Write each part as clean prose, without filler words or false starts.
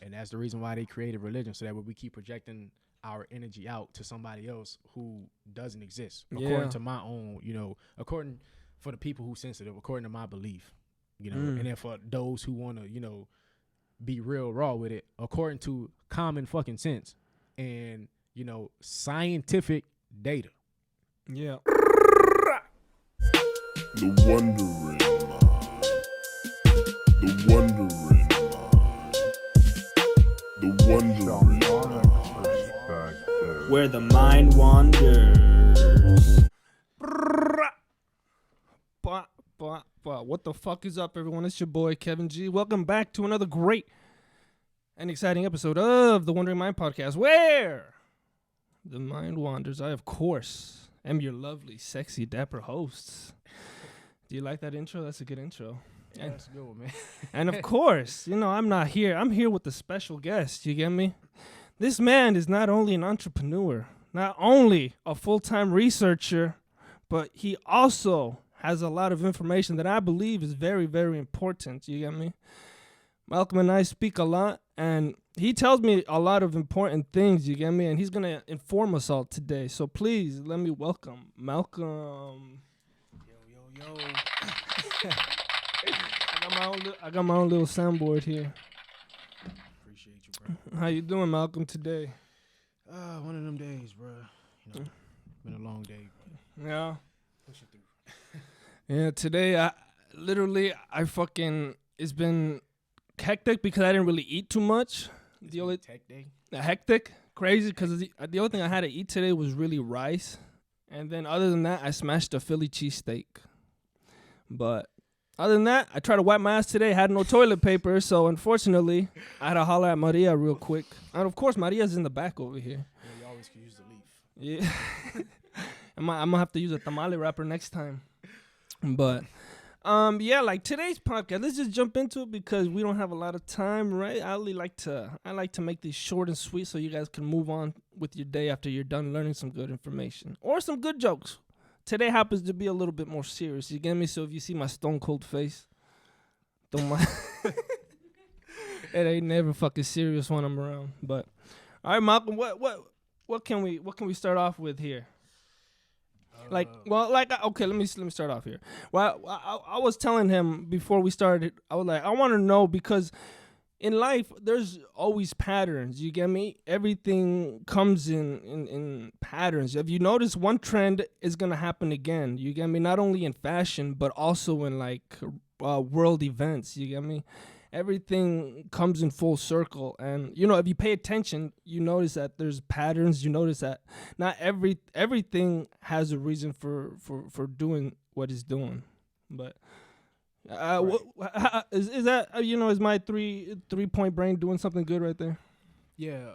And that's the reason why they created religion, so that way we keep projecting our energy out to somebody else who doesn't exist. According to my own, according for the people who sensitive, according to my belief, and then for those who want to, be real raw with it, according to common fucking sense and, scientific data. Yeah. The wondering mind. The wondering mind. The wondering mind. Where the mind wanders. What the fuck is up, everyone? It's your boy, Kevin G. Welcome back to another great and exciting episode of the Wondering Mind podcast, where the mind wanders. I, of course, am your lovely, sexy, dapper host. Do you like that intro? That's a good intro. Yeah, that's a good one, man. And of course, I'm not here. I'm here with a special guest. You get me? This man is not only an entrepreneur, not only a full-time researcher, but he also has a lot of information that I believe is very, very important. You get me? Malcolm and I speak a lot, and he tells me a lot of important things. You get me? And he's going to inform us all today. So please let me welcome Malcolm. Yo. I got my own little soundboard here. Appreciate you, bro. How you doing, Malcolm, today? One of them days, bro. Been a long day. Yeah. Pushing through. Yeah, today it's been hectic because I didn't really eat too much. The only tech day. Hectic, crazy, because the only thing I had to eat today was really rice. And then other than that, I smashed a Philly cheesesteak. But other than that, I tried to wipe my ass today, had no toilet paper, so unfortunately, I had to holler at Maria real quick. And of course, Maria's in the back over here. Yeah, you always can use the leaf. Yeah. I'm going to have to use a tamale wrapper next time. But, like today's podcast, let's just jump into it because we don't have a lot of time, right? I like to make these short and sweet so you guys can move on with your day after you're done learning some good information or some good jokes. Today happens to be a little bit more serious, you get me? So if you see my stone cold face, don't mind. It ain't never fucking serious when I'm around. But all right, Malcolm, what can we start off with here? Okay, let me start off here. Well, I was telling him before we started, I was like, I want to know because in life, there's always patterns. You get me? Everything comes in patterns. If you notice, one trend is going to happen again. You get me? Not only in fashion, but also in world events. You get me? Everything comes in full circle. And, if you pay attention, you notice that there's patterns. You notice that not everything has a reason for doing what it's doing. But right. Is that, is my 3-point brain doing something good right there? Yeah.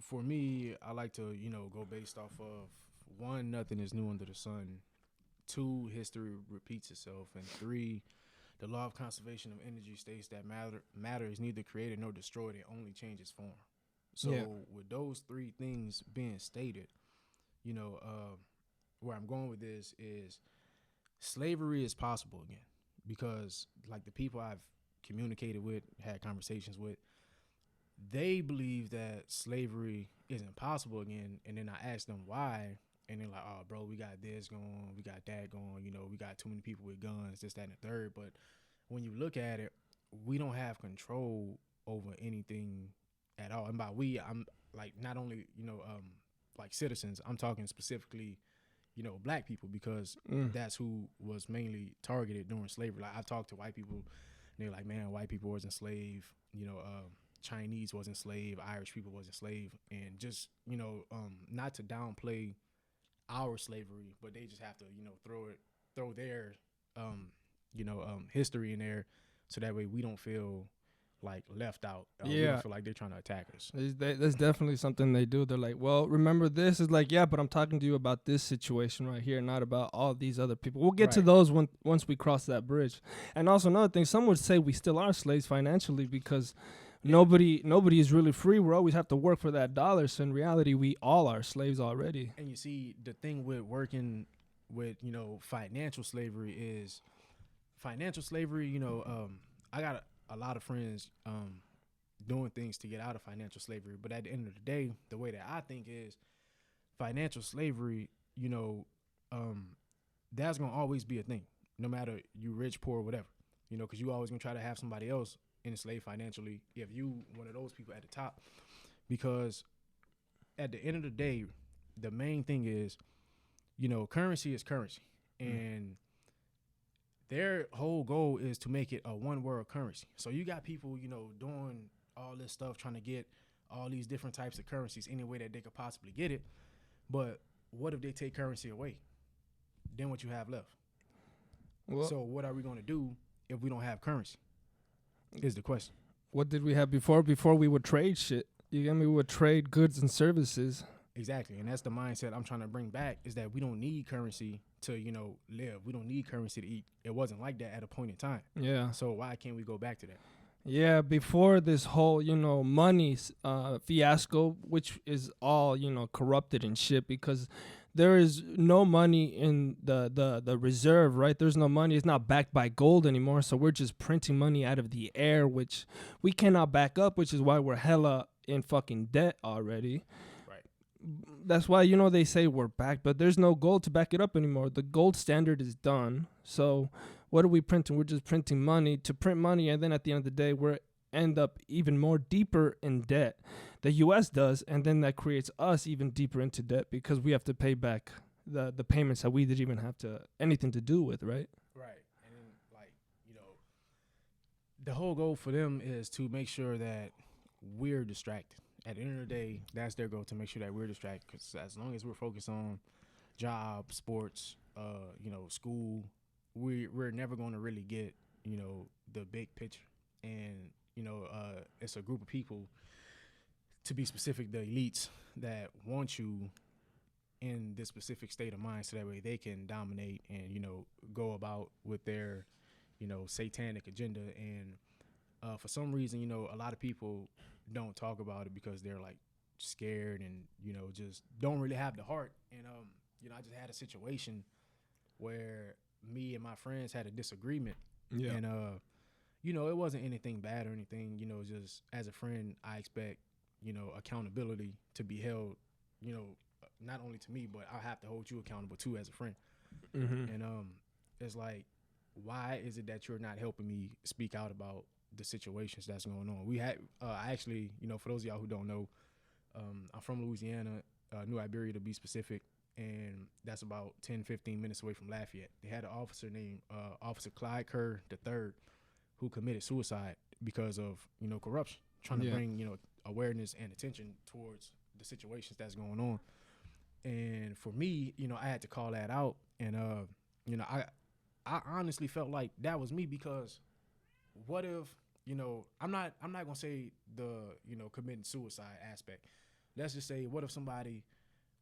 For me, I like to, go based off of 1, nothing is new under the sun. 2, history repeats itself. And 3, the law of conservation of energy states that matter is neither created nor destroyed. It only changes form. So with those 3 things being stated, where I'm going with this is slavery is possible again. Because like the people I've communicated with, had conversations with, they believe that slavery isn't possible again. And then I asked them why. And they're like, oh, bro, we got this going, we got that going, we got too many people with guns, this, that, and the third. But when you look at it, we don't have control over anything at all. And by we, I'm like not only, like citizens, I'm talking specifically, black people, because that's who was mainly targeted during slavery. Like I talked to white people, and they're like, man, white people wasn't slave, Chinese wasn't slave, Irish people wasn't slave. And just, not to downplay our slavery, but they just have to, throw their, history in there, so that way we don't feel like left out. We don't feel like they're trying to attack us. That's definitely something they do. They're like, well, remember this? It's like, yeah, but I'm talking to you about this situation right here, not about all these other people. We'll get to those once we cross that bridge. And also another thing, some would say we still are slaves financially because nobody is really free. We always have to work for that dollar. So in reality, we all are slaves already. And you see, the thing with working with, financial slavery is I got a lot of friends doing things to get out of financial slavery. But at the end of the day, the way that I think is financial slavery, that's going to always be a thing, no matter you rich, poor, whatever, because you always going to try to have somebody else enslaved financially if you one of those people at the top. Because at the end of the day, the main thing is, currency is currency. And their whole goal is to make it a one world currency. So you got people, doing all this stuff, trying to get all these different types of currencies any way that they could possibly get it. But what if they take currency away? Then what you have left? Well, so what are we going to do if we don't have currency? Is the question. What did we have before? Before we would trade shit. You get me? We would trade goods and services. Exactly. And that's the mindset I'm trying to bring back, is that we don't need currency to, live. We don't need currency to eat. It wasn't like that at a point in time. Yeah. So why can't we go back to that? Yeah, before this whole, money fiasco, which is all, corrupted and shit, because there is no money in the reserve, right? There's no money. It's not backed by gold anymore. So we're just printing money out of the air, which we cannot back up, which is why we're hella in fucking debt already. Right. That's why, they say we're back, but there's no gold to back it up anymore. The gold standard is done. So what are we printing? We're just printing money to print money. And then at the end of the day, we're end up even more deeper in debt. The U.S. does, and then that creates us even deeper into debt because we have to pay back the payments that we didn't even have anything to do with, right? Right. And then, the whole goal for them is to make sure that we're distracted. At the end of the day, that's their goal, to make sure that we're distracted, because as long as we're focused on job, sports, school, we're never going to really get, the big picture. And, it's a group of people, to be specific, the elites, that want you in this specific state of mind so that way they can dominate and, go about with their, satanic agenda. And for some reason, a lot of people don't talk about it because they're scared and, just don't really have the heart. And, I just had a situation where me and my friends had a disagreement. Yeah. And, it wasn't anything bad or anything, just as a friend, I expect, accountability to be held, not only to me, but I have to hold you accountable too as a friend. Mm-hmm. And it's like, why is it that you're not helping me speak out about the situations that's going on? We had, I actually, for those of y'all who don't know, I'm from Louisiana, New Iberia to be specific, and that's about 10, 15 minutes away from Lafayette. They had an officer named Officer Clyde Kerr III, who committed suicide because of, corruption, trying to bring, awareness and attention towards the situations that's going on. And for me, I had to call that out. And, I honestly felt like that was me, because what if, I'm not going to say the, committing suicide aspect. Let's just say, what if somebody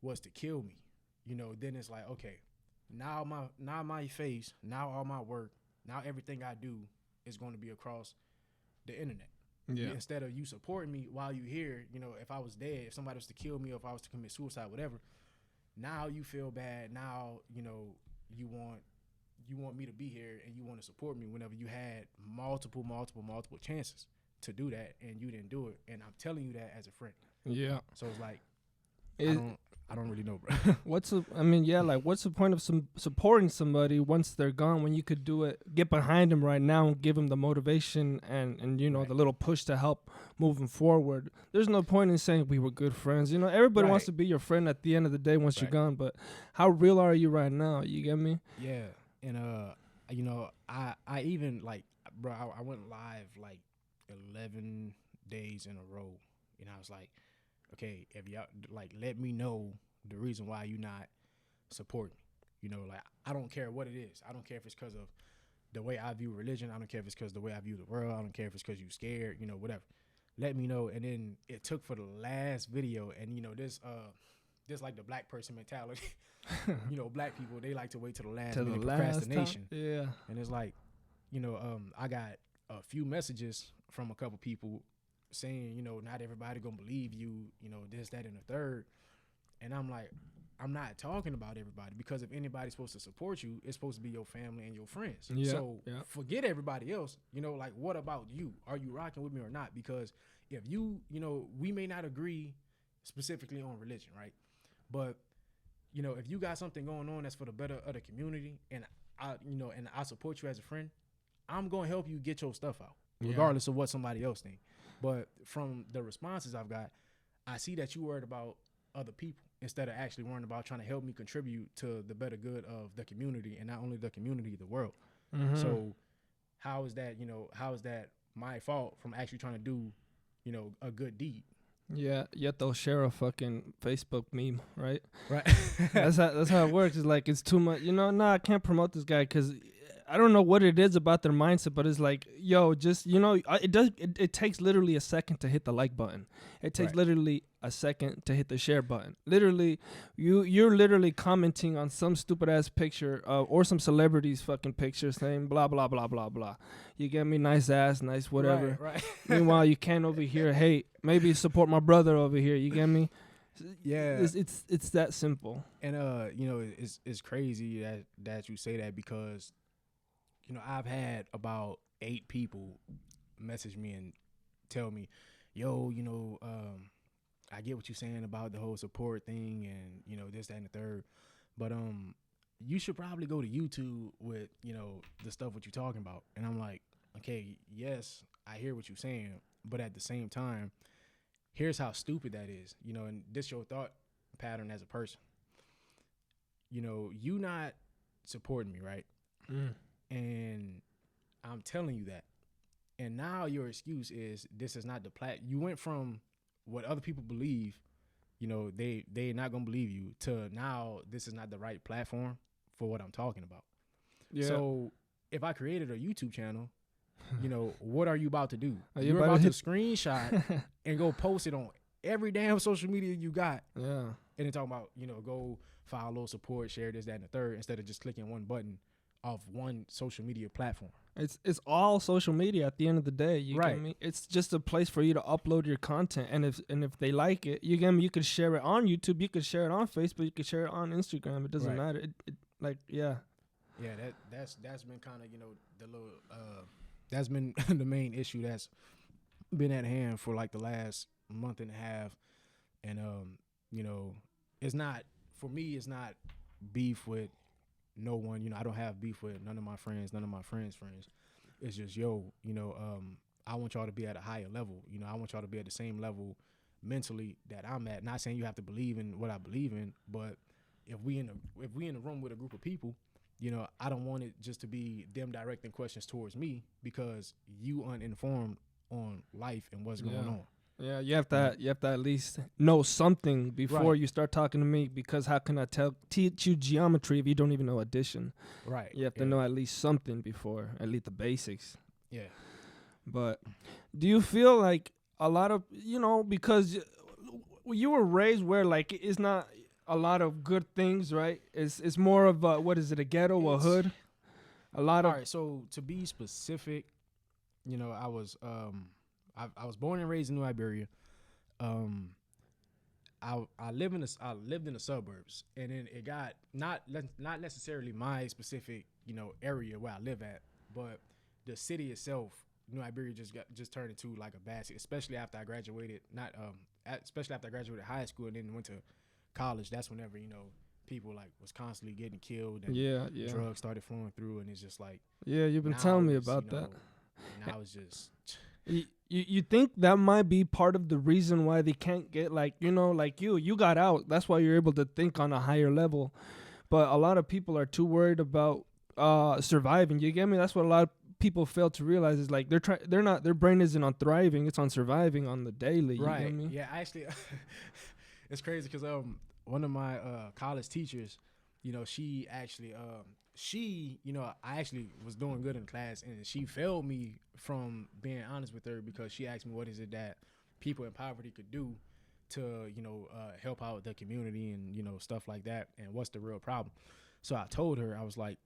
was to kill me? Then it's like, okay, now my face, now all my work, now everything I do is going to be across the internet. Yeah. Instead of you supporting me while you here, if I was dead, if somebody was to kill me, or if I was to commit suicide, whatever, now you feel bad. Now, you want me to be here and you want to support me whenever you had multiple chances to do that and you didn't do it. And I'm telling you that as a friend. Yeah. So it's like, I don't really know, bro. What's the point of supporting somebody once they're gone, when you could do it, get behind them right now and give them the motivation and right. the little push to help moving forward? There's no point in saying we were good friends. Everybody right. wants to be your friend at the end of the day once right. you're gone, but how real are you right now? You get me? Yeah. And, I even, bro, I went live 11 days in a row, and I was like, okay, if y'all let me know the reason why you not supporting me. I don't care what it is. I don't care if it's because of the way I view religion. I don't care if it's because of the way I view the world. I don't care if it's because you scared. Whatever. Let me know. And then it took for the last video, and this the black person mentality. Black people, they like to wait till the last minute, procrastination. Yeah. And it's like, I got a few messages from a couple people saying, not everybody gonna believe you, this, that, and the third. And I'm like, I'm not talking about everybody, because if anybody's supposed to support you, it's supposed to be your family and your friends. Yeah, So yeah. forget everybody else. You know, like, what about you? Are you rocking with me or not? Because if you know, we may not agree specifically on religion, right? But you know, if you got something going on that's for the better of the community, and I support you as a friend, I'm gonna help you get your stuff out, regardless of what somebody else think. But from the responses I've got, I see that you worried about other people instead of actually worrying about trying to help me contribute to the better good of the community, and not only the community, the world. Mm-hmm. So how is that my fault from actually trying to do, a good deed? Yeah, yet they'll share a fucking Facebook meme, right? Right. That's how it works. It's like, it's too much. I can't promote this guy because I don't know what it is about their mindset, but it's like, yo, just, it takes literally a second to hit the like button. It takes literally a second to hit the share button. Literally, you're literally commenting on some stupid ass picture or some celebrity's fucking picture saying blah, blah, blah, blah, blah. You get me? Nice ass, nice whatever. Right. Meanwhile, you can't over here, hey, maybe support my brother over here. You get me? Yeah. It's that simple. And, it's crazy that you say that, because I've had about 8 people message me and tell me, yo, I get what you're saying about the whole support thing and, this, that, and the third. But you should probably go to YouTube with, the stuff what you're talking about. And I'm like, okay, yes, I hear what you're saying. But at the same time, here's how stupid that is, and this your thought pattern as a person. You not supporting me, right? Mm. And I'm telling you that. And now your excuse is this is not the you went from what other people believe, they not gonna believe you, to now this is not the right platform for what I'm talking about. Yeah. So if I created a YouTube channel, what are you about to do? You're about to screenshot and go post it on every damn social media you got. Yeah. And then talking about, go follow, support, share this, that, and the third, instead of just clicking one button of one social media platform. It's all social media at the end of the day. You get me? It's just a place for you to upload your content, and if they like it, you get me, you could share it on YouTube, you could share it on Facebook, you could share it on Instagram. It doesn't matter. Yeah, that's been kind of the little that's been the main issue that's been at hand for like the last month and a half. And it's not, for me, it's not beef with no one. I don't have beef with none of my friends, none of my friends' friends. It's just, I want y'all to be at a higher level. I want y'all to be at the same level mentally that I'm at. Not saying you have to believe in what I believe in, but if we in a room with a group of people, I don't want it just to be them directing questions towards me because you uninformed on life and what's going on. Yeah, you have to at least know something before you start talking to me, because how can I teach you geometry if you don't even know addition? Right. You have to know at least something before, at least the basics. Yeah. But do you feel like a lot of, because you were raised where like it's not a lot of good things, right? It's more of a, what is it, a ghetto, a hood? A lot of. All right, so to be specific, I was I was born and raised in New Iberia. I lived in the suburbs, and then it got not necessarily my specific area where I live at, but the city itself. New Iberia just turned into like a bad city, especially after I graduated. Especially after I graduated high school and then went to college. That's whenever people like was constantly getting killed and drugs started flowing through, and it's just like you've been telling me about that. Now it's just. You think that might be part of the reason why they can't get like you got out. That's why you're able to think on a higher level. But a lot of people are too worried about surviving. You get me? That's what a lot of people fail to realize is like their brain isn't on thriving, it's on surviving on the daily. You get me? Yeah, actually it's crazy because one of my college teachers, she actually I actually was doing good in class, and she failed me from being honest with her, because she asked me what is it that people in poverty could do to help out the community and stuff like that, and what's the real problem. So I told her, I was like,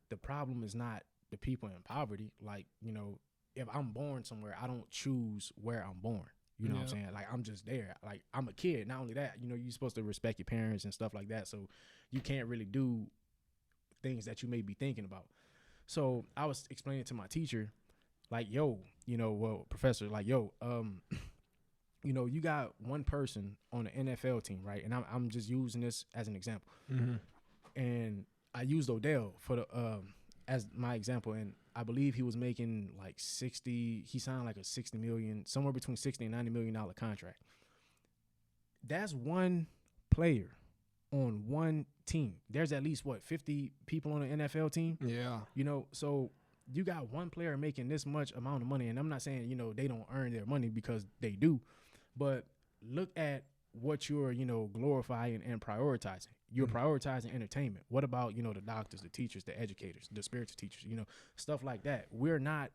the problem is not the people in poverty. Like, if I'm born somewhere, I don't choose where I'm born. You know what I'm saying? Like, I'm just there. Like, I'm a kid. Not only that, you're supposed to respect your parents and stuff like that. So you can't really do things that you may be thinking about. So I was explaining to my teacher, like, yo, professor, like, yo, you got one person on the NFL team, right? And I'm just using this as an example. Mm-hmm. And I used Odell for the as my example, and I believe he was making like 60. He signed like a 60 million, somewhere between 60 and 90 million dollar contract. That's one player on one team. There's at least 50 people on an NFL team. Yeah. So you got one player making this much amount of money, and I'm not saying they don't earn their money, because they do, but look at what you're glorifying and prioritizing. You're prioritizing entertainment. What about the doctors, the teachers, the educators, the spiritual teachers, stuff like that. We're not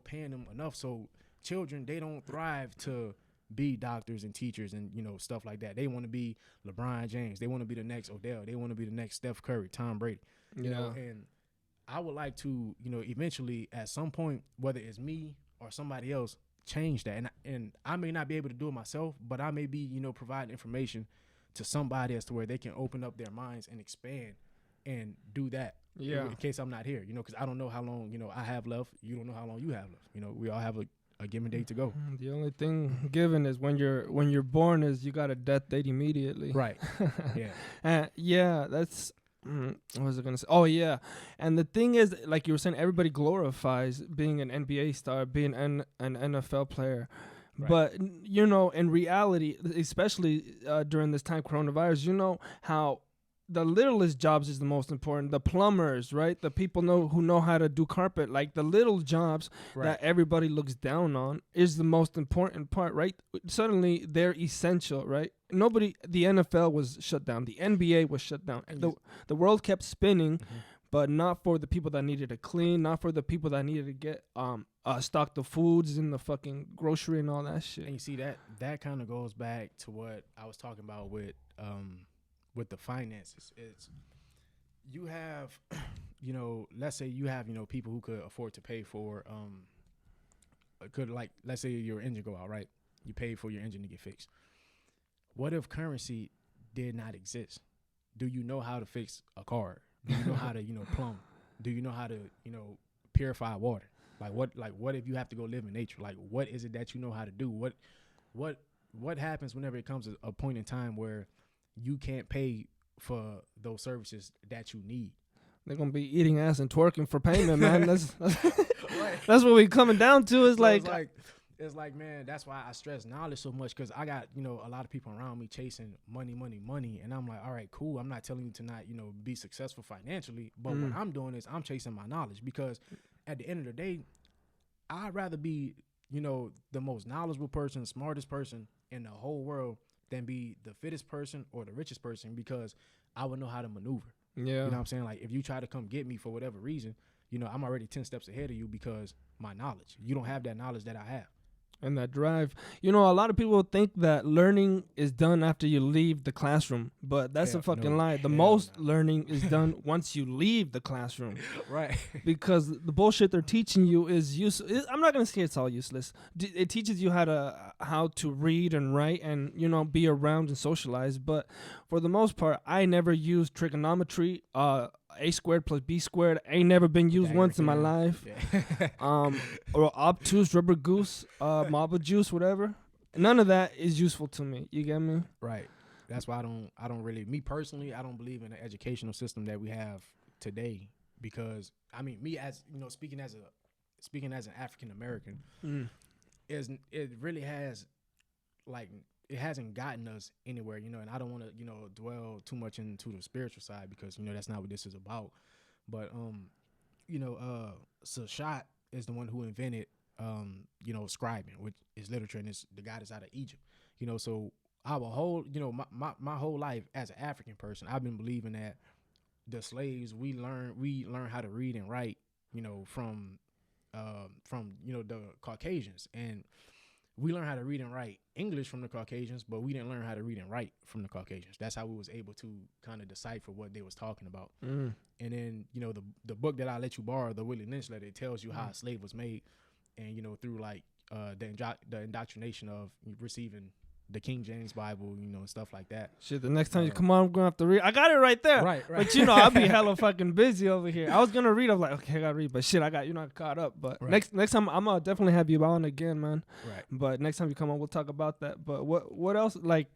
paying them enough. So children, they don't thrive to be doctors and teachers and stuff like that. They want to be LeBron James. They want to be the next Odell. They want to be the next Steph Curry, Tom Brady. And I would like to eventually at some point, whether it's me or somebody else, change that. And I may not be able to do it myself, but I may be providing information to somebody as to where they can open up their minds and expand and do that. Yeah. In case I'm not here, because I don't know how long I have left. You don't know how long you have left. We all have a given date to go. The only thing given is when you're born is you got a death date immediately. Right. Yeah. Yeah. That's. What was I gonna say? Oh yeah, and the thing is, like you were saying, everybody glorifies being an NBA star, being an NFL player. Right. But in reality, especially during this time, coronavirus, how the littlest jobs is the most important. The plumbers, right? The people who know how to do carpet, like the little jobs that everybody looks down on, is the most important part, right? Suddenly they're essential, right? The NFL was shut down. The NBA was shut down. The world kept spinning, but not for the people that needed to clean, not for the people that needed to get stock the foods in the fucking grocery and all that shit. And you see that kind of goes back to what I was talking about with the finances. It's you have let's say you have people who could afford to pay for let's say your engine go out, right? You pay for your engine to get fixed. What if currency did not exist? Do you know how to fix a car? Do you know how to plumb? Do you know how to purify water? What if you have to go live in nature? Like, what is it that you know how to do? What happens whenever it comes to a point in time where you can't pay for those services that you need? They're gonna be eating ass and twerking for payment, man. That's that's what we coming down to. Is it's like, man, that's why I stress knowledge so much, because I got a lot of people around me chasing money, and I'm like, all right, cool. I'm not telling you to not be successful financially, but what I'm doing is I'm chasing my knowledge, because at the end of the day, I'd rather be the most knowledgeable person, smartest person in the whole world than be the fittest person or the richest person, because I would know how to maneuver. Yeah. You know what I'm saying? Like, if you try to come get me for whatever reason, I'm already 10 steps ahead of you, because my knowledge. You don't have that knowledge that I have. And that drive. A lot of people think that learning is done after you leave the classroom, but that's a fucking lie. The most learning is done once you leave the classroom. Right. Because the bullshit they're teaching you is useless. I'm not going to say it's all useless. It teaches you how to read and write and, be around and socialize. But for the most part, I never used trigonometry, A squared plus B squared ain't never been used once in my life. Yeah. Or obtuse, rubber goose, marble juice, whatever. None of that is useful to me. You get me? Right. That's why I don't really, me personally, I don't believe in the educational system that we have today, because me as speaking as an African American, it really has it hasn't gotten us anywhere, and I don't want to, dwell too much into the spiritual side, because, that's not what this is about. But, Sashat is the one who invented, scribing, which is literature, and it's the guy that's out of Egypt, so our whole, my whole life as an African person, I've been believing that the slaves, we learn how to read and write, from the Caucasians, and we learned how to read and write English from the Caucasians, but we didn't learn how to read and write from the Caucasians. That's how we was able to kind of decipher what they was talking about. And then, the book that I let you borrow, the Willie Lynch letter, it tells you how a slave was made, and, through the indoctrination of receiving the King James Bible, and stuff like that. Shit, the next time you come on, I'm gonna have to read. I got it right there. Right. But I'll be hella fucking busy over here. I was gonna read. I'm like, okay, I gotta read, but shit, I got caught up. But next time, I'm gonna definitely have you on again, man. Right. But next time you come on, we'll talk about that. But what else? Like,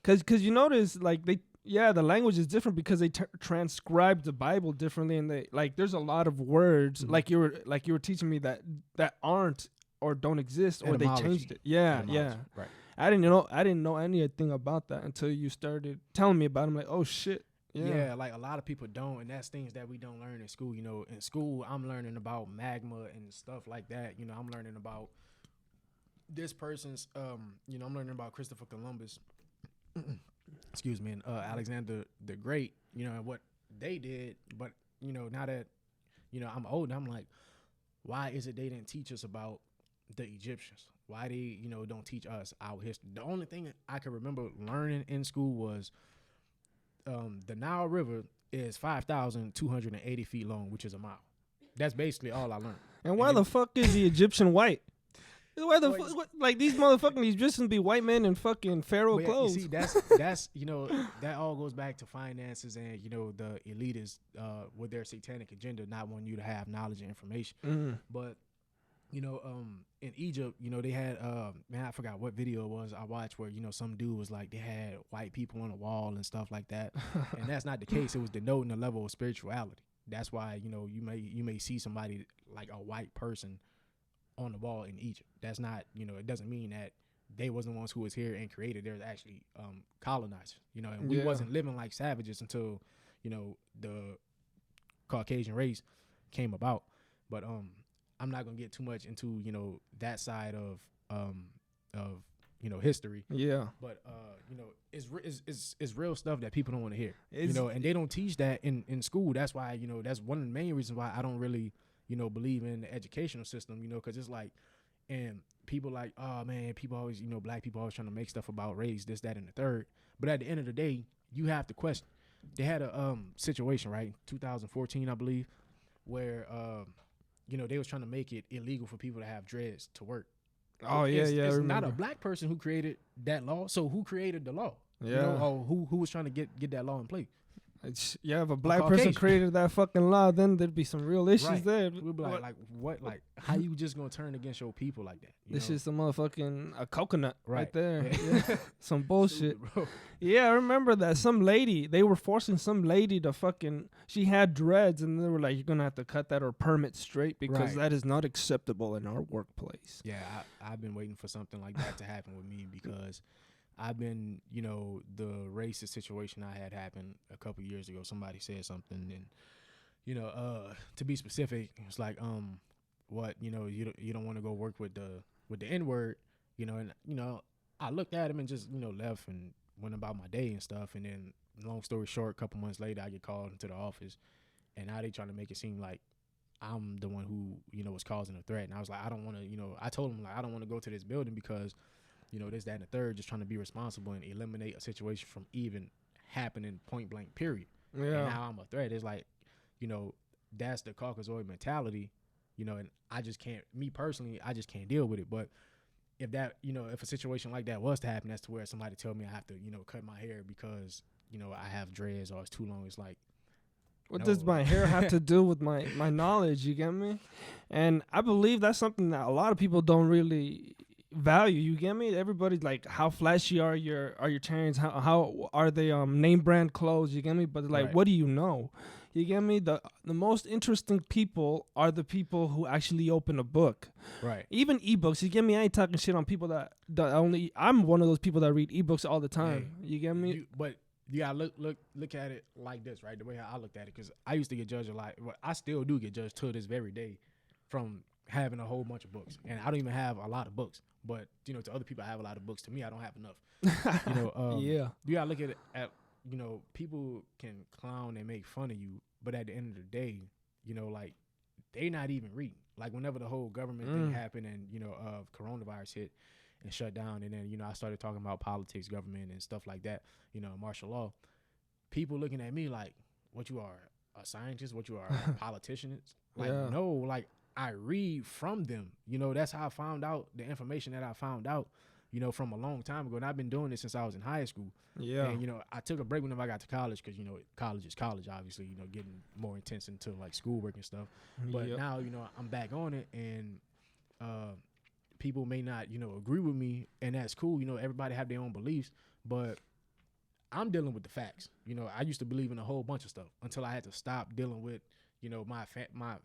cause you notice like the language is different because they transcribe the Bible differently, and they there's a lot of words like you were teaching me that aren't or don't exist, or they changed it. Yeah. Right. I didn't know anything about that until you started telling me about it. I'm like, oh shit. Yeah, like a lot of people don't, and that's things that we don't learn in school. In school, I'm learning about magma and stuff like that. I'm learning about this person's. I'm learning about Christopher Columbus. Excuse me, and Alexander the Great. And what they did. But now that I'm old, I'm like, why is it they didn't teach us about the Egyptians? Why they don't teach us our history? The only thing I can remember learning in school was the Nile River is 5,280 feet long, which is a mile. That's basically all I learned. And why the fuck is the Egyptian white? Why the fuck, these motherfucking Egyptians be white men in fucking pharaoh clothes? You see, that's that all goes back to finances and the elitists with their satanic agenda, not wanting you to have knowledge and information. Mm-hmm. But in Egypt, they had I forgot what video it was I watched where some dude was like they had white people on the wall and stuff like that, and that's not the case. It was denoting a level of spirituality. That's why you may see somebody like a white person on the wall in Egypt. That's not it doesn't mean that they wasn't the ones who was here and created. There's actually colonizers. And we wasn't living like savages until the Caucasian race came about. But I'm not gonna get too much into that side of history. Yeah. But it's real stuff that people don't want to hear. And they don't teach that in school. That's why that's one of the main reasons why I don't really believe in the educational system. Because it's like, and people like, oh man, people always black people always trying to make stuff about race, this, that, and the third. But at the end of the day, you have to question. They had a situation, right, 2014, I believe, where they was trying to make it illegal for people to have dreads to work. Oh yeah, it's not a black person who created that law. So who created the law? Yeah. Or who was trying to get that law in place? If a black person created that fucking law, then there'd be some real issues there. We'd be like, what? Like, how you just gonna turn against your people like that? This is some motherfucking a coconut right there. Yeah. Some bullshit. Bro. Yeah, I remember that. Some lady, they were forcing some lady to she had dreads, and they were like, you're gonna have to cut that or perm it straight because that is not acceptable in our workplace. Yeah, I've been waiting for something like that to happen with me because I've been, the racist situation I had happened a couple years ago. Somebody said something, and to be specific, it's like, what, you don't want to go work with the N-word, and I looked at him and just left and went about my day and stuff. And then, long story short, a couple months later, I get called into the office, and now they trying to make it seem like I'm the one who was causing a threat. And I was like, I don't want to, I told him like I don't want to go to this building because this, that, and the third, just trying to be responsible and eliminate a situation from even happening point blank, period. Yeah. And now I'm a threat. It's like, that's the Caucasoid mentality, and I just can't, me personally, I just can't deal with it. But if that, if a situation like that was to happen, that's to where somebody tell me I have to, cut my hair because, I have dreads or it's too long. It's like, what does my hair have to do with my knowledge? You get me? And I believe that's something that a lot of people don't really value. You get me? Everybody's like, how flashy are your chains? How are they name brand clothes? You get me? But like, what do you know? You get me? The most interesting people are the people who actually open a book. Right. Even ebooks. You get me? I ain't talking shit on people that only. I'm one of those people that read ebooks all the time. Hey, you get me? But you gotta look at it like this, right? The way I looked at it, because I used to get judged a lot. Well, I still do get judged to this very day from having a whole bunch of books, and I don't even have a lot of books. But to other people, I have a lot of books. To me, I don't have enough. Yeah. You gotta look at it at people can clown and make fun of you, but at the end of the day, like they not even reading. Like whenever the whole government thing happened and coronavirus hit and shut down, and then I started talking about politics, government, and stuff like that. Martial law. People looking at me like, what you are, a scientist? What you are, a politician? Like no, like I read from them. You know, that's how I found out the information that I found out, you know, from a long time ago. And I've been doing this since I was in high school. Yeah. And, you know, I took a break whenever I got to college because, you know, college is college, obviously, you know, getting more intense into like schoolwork and stuff. But now, you know, I'm back on it, and people may not, you know, agree with me, and that's cool. You know, everybody have their own beliefs, but I'm dealing with the facts. You know, I used to believe in a whole bunch of stuff until I had to stop dealing with, you know, my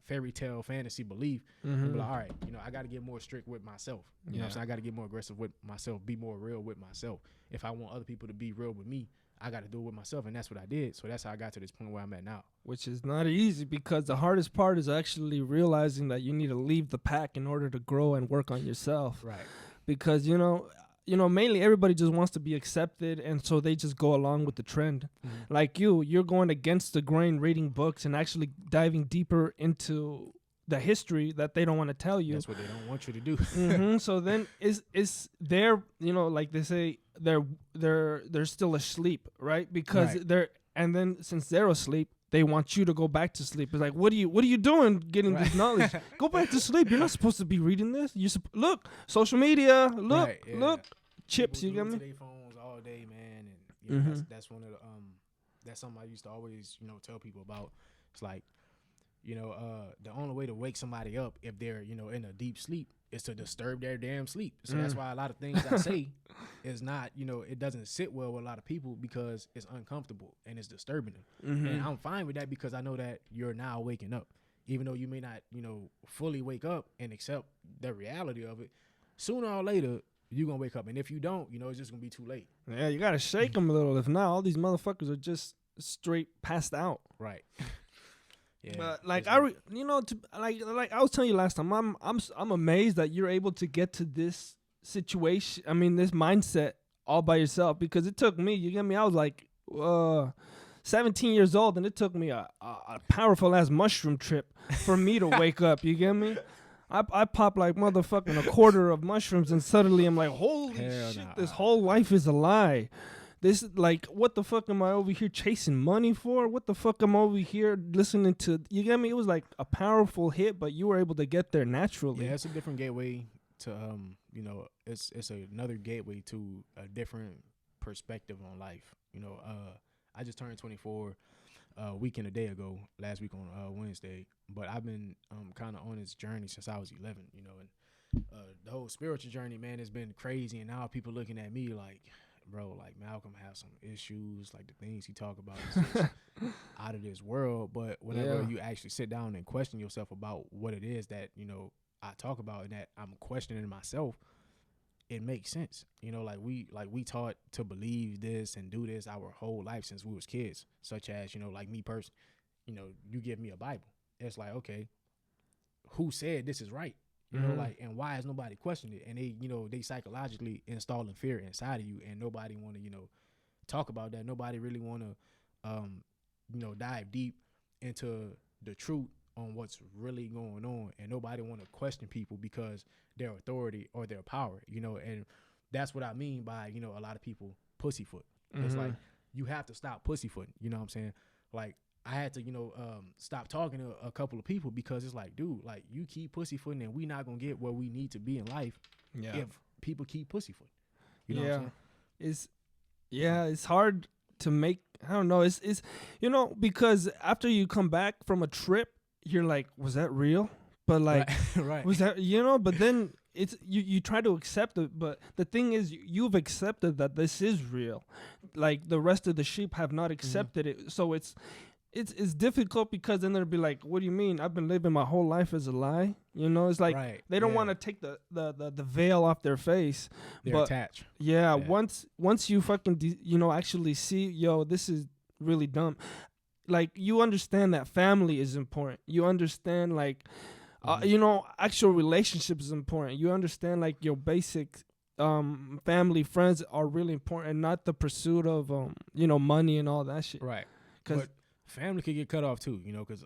fairy tale fantasy belief. And be like, all right, you know, I got to get more strict with myself. You know what I'm saying? I got to get more aggressive with myself, be more real with myself. If I want other people to be real with me, I got to do it with myself, and that's what I did. So that's how I got to this point where I'm at now. Which is not easy, because the hardest part is actually realizing that you need to leave the pack in order to grow and work on yourself. Right. Because, you know, mainly everybody just wants to be accepted, and so they just go along with the trend. Mm-hmm. Like you're going against the grain, reading books and actually diving deeper into the history that they don't want to tell you. That's what they don't want you to do. So then is they're, you know, like they say, they're still asleep, right? Because and then since they're asleep, they want you to go back to sleep. It's like, what are you doing getting this knowledge? Go back to sleep. You're not supposed to be reading this. Look, social media. Look, look, chips. People you get me? to their phones all day, man, and you know, that's one of the that's something I used to always, you know, tell people about. It's like, you know, the only way to wake somebody up if they're, you know, in a deep sleep is to disturb their damn sleep. So that's why a lot of things I say is not, you know, it doesn't sit well with a lot of people because it's uncomfortable and it's disturbing them. And I'm fine with that because I know that you're now waking up. Even though you may not, you know, fully wake up and accept the reality of it, sooner or later, you're going to wake up. And if you don't, you know, it's just going to be too late. Yeah, you got to shake them a little. If not, all these motherfuckers are just straight passed out. Right. Yeah, but like you know, like I was telling you last time, I'm amazed that you're able to get to this situation. I mean, this mindset all by yourself, because it took me. You get me? I was like 17 years old, and it took me a powerful ass mushroom trip for me to wake up. You get me? I pop like motherfucking a quarter of mushrooms, and suddenly I'm like, holy shit, this whole life is a lie. This, like, what the fuck am I over here chasing money for? What the fuck am I over here listening to? You get me? It was like a powerful hit, but you were able to get there naturally. Yeah, it's a different gateway to, you know, it's another gateway to a different perspective on life. You know, I just turned 24 a week and a day ago, last week on Wednesday, but I've been kind of on this journey since I was 11, you know, and the whole spiritual journey, man, has been crazy, and now people looking at me like, bro, like Malcolm has some issues, like the things he talk about is just out of this world. But whenever you actually sit down and question yourself about what it is that, you know, I talk about and that I'm questioning myself, it makes sense. You know, like we taught to believe this and do this our whole life since we was kids, such as, you know, like me personally, you know, you give me a Bible. It's like, okay, who said this is right? You know, like, and why has nobody questioned it? And they, you know, they psychologically installing fear inside of you, and nobody want to, you know, talk about that. Nobody really want to, you know, dive deep into the truth on what's really going on, and nobody want to question people because their authority or their power, you know, and that's what I mean by, you know, a lot of people pussyfoot. It's like, you have to stop pussyfooting, you know what I'm saying? Like, I had to, you know, stop talking to a couple of people because it's like, dude, like, you keep pussyfooting and we not going to get where we need to be in life if people keep pussyfooting. You know what I'm saying? It's hard to make, I don't know, it's you know, because after you come back from a trip, you're like, was that real? But like, right. Was that, you know, but then it's, you try to accept it, but the thing is, you've accepted that this is real. Like, the rest of the sheep have not accepted it. So it's difficult, because then they'll be like, what do you mean? I've been living my whole life as a lie. You know, it's like they don't want to take the veil off their face. They're attached. Yeah, once you fucking, you know, actually see, yo, this is really dumb. Like, you understand that family is important. You understand, like, you know, actual relationship is important. You understand, like, your basic family, friends are really important, and not the pursuit of, you know, money and all that shit. Right. Because family could get cut off too, you know, because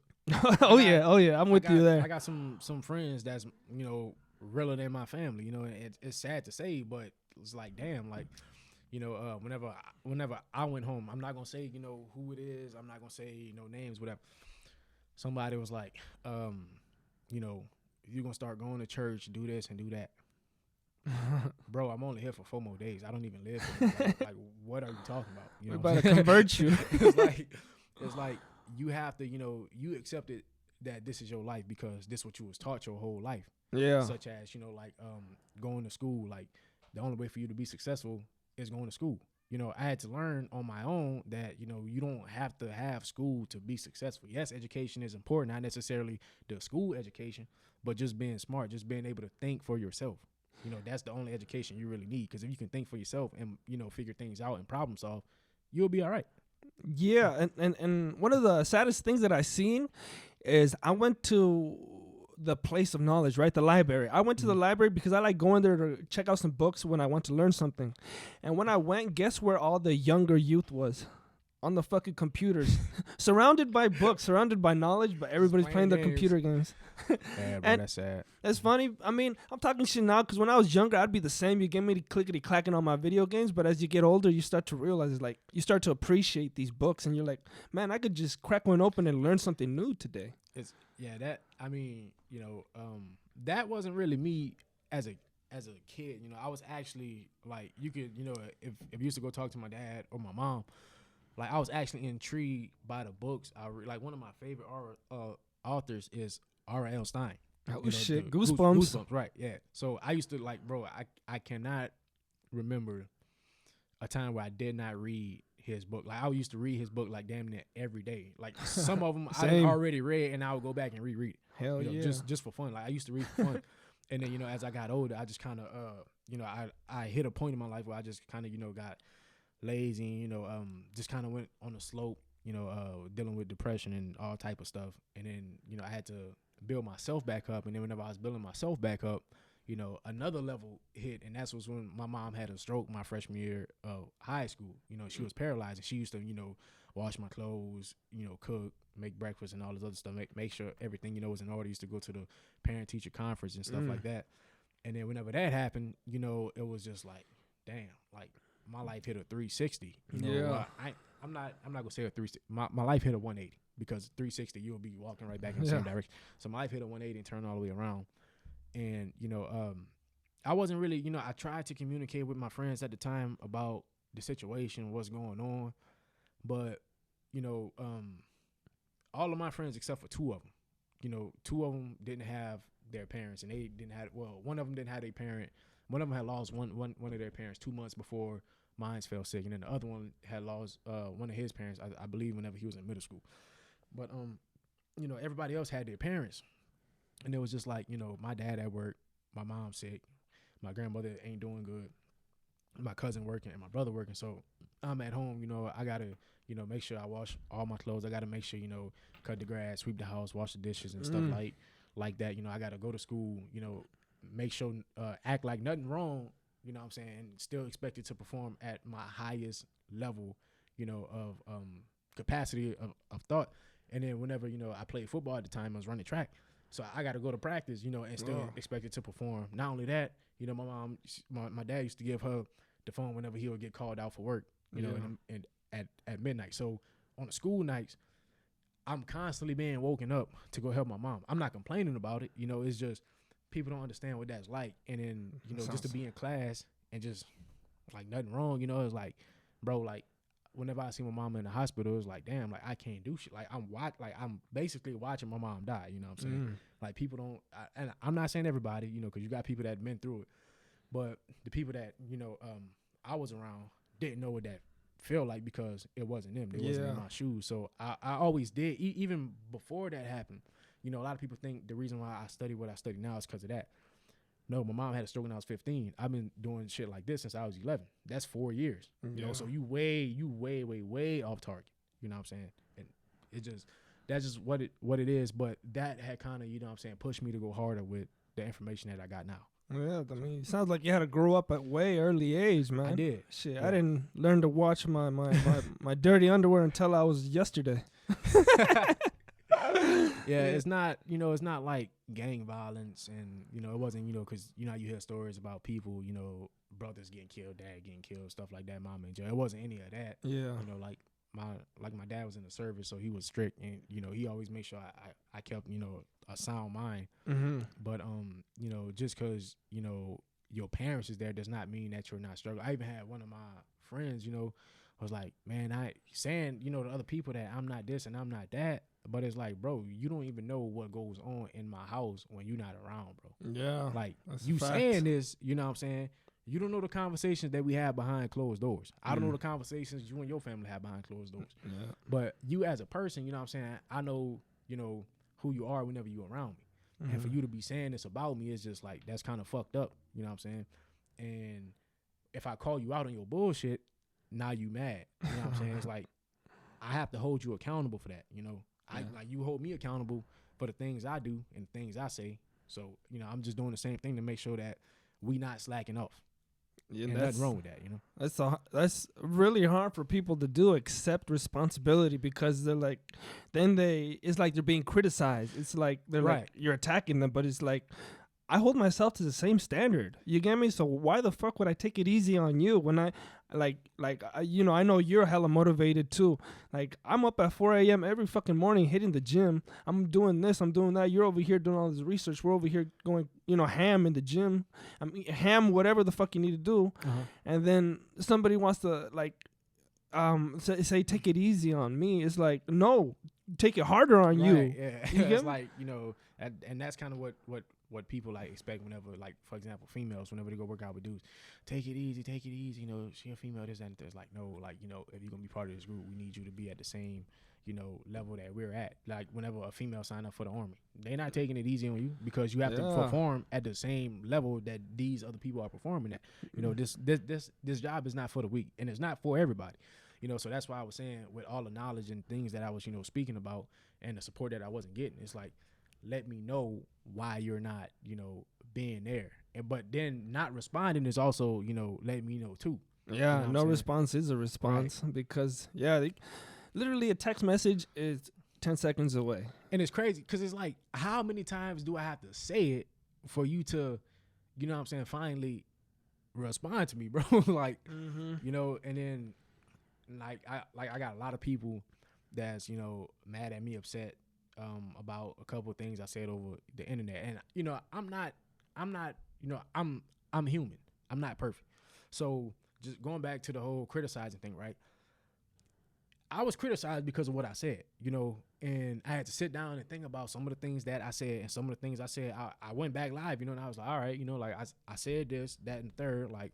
oh yeah, I'm with you there. I got some friends that's, you know, realer than my family, you know, and it's sad to say, but it's like, damn, like, you know, whenever I went home, I'm not gonna say, you know, who it is, I'm not gonna say, you know, names, whatever. Somebody was like, you know, you're gonna start going to church, do this and do that. Bro, I'm only here for 4 more days. I don't even live here. Like, what are you talking about? You We're know about to convert you. it's like you have to, you accepted that this is your life because this is what you was taught your whole life. Yeah. Such as, going to school. Like, the only way for you to be successful is going to school. I had to learn on my own that, you don't have to have school to be successful. Yes, education is important, not necessarily the school education, but just being smart, just being able to think for yourself. That's the only education you really need. Because if you can think for yourself and, figure things out and problem solve, you'll be all right. Yeah, and one of the saddest things that I seen is I went to the place of knowledge, right? The library. I went to the library because I like going there to check out some books when I want to learn something. And when I went, guess where all the younger youth was? On the fucking computers. Surrounded by books, surrounded by knowledge, but everybody's playing their computer games. Yeah, bro, that's sad. That's funny. I mean, I'm talking shit now because when I was younger, I'd be the same. You get me clickety-clacking on my video games, but as you get older, you start to realize, it's like, you start to appreciate these books, and you're like, man, I could just crack one open and learn something new today. That wasn't really me as a kid. I was actually, like, you could, if you used to go talk to my dad or my mom, like, I was actually intrigued by the books. Like, one of my favorite authors is R.L. Stein. Oh, shit. Goosebumps. Goosebumps, right, yeah. So I used to, like, bro, I cannot remember a time where I did not read his book. Like, I used to read his book, like, damn near every day. Like, some of them I already read, and I would go back and reread it. Hell yeah. Just for fun. Like, I used to read for fun. And then, as I got older, I just kind of, I hit a point in my life where I just kind of, got lazy, just kind of went on a slope, dealing with depression and all type of stuff. And then, I had to build myself back up. And then whenever I was building myself back up, another level hit. And that's was when my mom had a stroke my freshman year of high school. She was paralyzed, and she used to, wash my clothes, cook, make breakfast and all this other stuff, make sure everything, was in order. Used to go to the parent-teacher conference and stuff like that. And then whenever that happened, it was just like, damn, like, my life hit a 360. I'm not gonna say a 360. My life hit a 180, because 360 you'll be walking right back in the same direction. So my life hit a 180 and turned all the way around. And I wasn't really, I tried to communicate with my friends at the time about the situation, what's going on, but all of my friends except for 2 of them, 2 of them didn't have their parents, and they didn't have, one of them didn't have a parent. One of them had lost one of their parents 2 months before mine fell sick, and then the other one had lost one of his parents, I believe, whenever he was in middle school. But everybody else had their parents, and it was just like, my dad at work, my mom sick, my grandmother ain't doing good, my cousin working, and my brother working. So I'm at home, I gotta, make sure I wash all my clothes. I gotta make sure, cut the grass, sweep the house, wash the dishes and stuff like that. I gotta go to school, make sure, act like nothing wrong, what I'm saying, and still expected to perform at my highest level, of capacity of thought. And then whenever, I played football at the time, I was running track. So I got to go to practice, and still expected to perform. Not only that, my mom, my dad used to give her the phone whenever he would get called out for work, and at midnight. So on the school nights, I'm constantly being woken up to go help my mom. I'm not complaining about it. It's just, people don't understand what that's like. And then, just to be in class and just, like, nothing wrong, it's like, bro, like, whenever I see my mama in the hospital, it was like, damn, like, I can't do shit. Like, I'm basically watching my mom die, what I'm saying? Like, people don't, and I'm not saying everybody, because you got people that been through it, but the people that, I was around didn't know what that felt like, because it wasn't them. They wasn't in my shoes. So I always did, even before that happened. A lot of people think the reason why I study what I study now is because of that. No, my mom had a stroke when I was 15. I've been doing shit like this since I was 11. That's 4 years. So you way off target. You know what I'm saying? And that's just what it is. But that had kind of, pushed me to go harder with the information that I got now. Yeah, I mean, it sounds like you had to grow up at way early age, man. I did. Shit, yeah. I didn't learn to watch my dirty underwear until I was yesterday. Yeah, it's not, it's not like gang violence, and, it wasn't, because, you hear stories about people, brothers getting killed, dad getting killed, stuff like that, mom and jail. It wasn't any of that. Yeah. Like, my dad was in the service, so he was strict, and you know he always made sure I kept a sound mind. Mm-hmm. But just because your parents is there does not mean that you're not struggling. I even had one of my friends, was like, man, I saying to other people that I'm not this and I'm not that, but it's like, bro, you don't even know what goes on in my house when you're not around, bro. Yeah, like you saying this, you know what I'm saying? You don't know the conversations that we have behind closed doors. I don't know the conversations you and your family have behind closed doors. Yeah. But you as a person, you know what I'm saying? I know, who you are whenever you're around me. Mm-hmm. And for you to be saying this about me is just like, that's kind of fucked up. You know what I'm saying? And if I call you out on your bullshit, now you mad. You know what I'm saying? It's like, I have to hold you accountable for that. Like you hold me accountable for the things I do and the things I say. So, I'm just doing the same thing to make sure that we not slacking off. Yeah, and nothing wrong with that, That's really hard for people to do, accept responsibility, because they're like, it's like they're being criticized. It's like they're like, you're attacking them, but it's like, I hold myself to the same standard. You get me? So why the fuck would I take it easy on you when I I know you're hella motivated too. Like, I'm up at 4 a.m. every fucking morning hitting the gym. I'm doing this, I'm doing that. You're over here doing all this research. We're over here going, ham in the gym. Ham whatever the fuck you need to do. Uh-huh. And then somebody wants to say take it easy on me. It's like, no, take it harder on you. Yeah. You it's like, and that's kind of what people like expect whenever, like, for example, females, whenever they go work out with dudes, take it easy, she a female, this and that. It's like, no, like, if you're gonna be part of this group, we need you to be at the same level that we're at. Like, whenever a female sign up for the army, they're not taking it easy on you, because you have to perform at the same level that these other people are performing at. This job is not for the weak, and it's not for everybody. So that's why I was saying, with all the knowledge and things that I was speaking about, and the support that I wasn't getting, it's like, let me know why you're not, being there. But then not responding is also, let me know too. Yeah, no response is a response, because, literally a text message is 10 seconds away. And it's crazy, because it's like, how many times do I have to say it for you to, finally respond to me, bro? Like, and then, I got a lot of people that's, mad at me, upset about a couple of things I said over the internet. And I'm human. I'm not perfect. So just going back to the whole criticizing thing, right? I was criticized because of what I said, and I had to sit down and think about some of the things that I said, and some of the things I said, I went back live, and I was like, all right, like I said this, that, and third, like,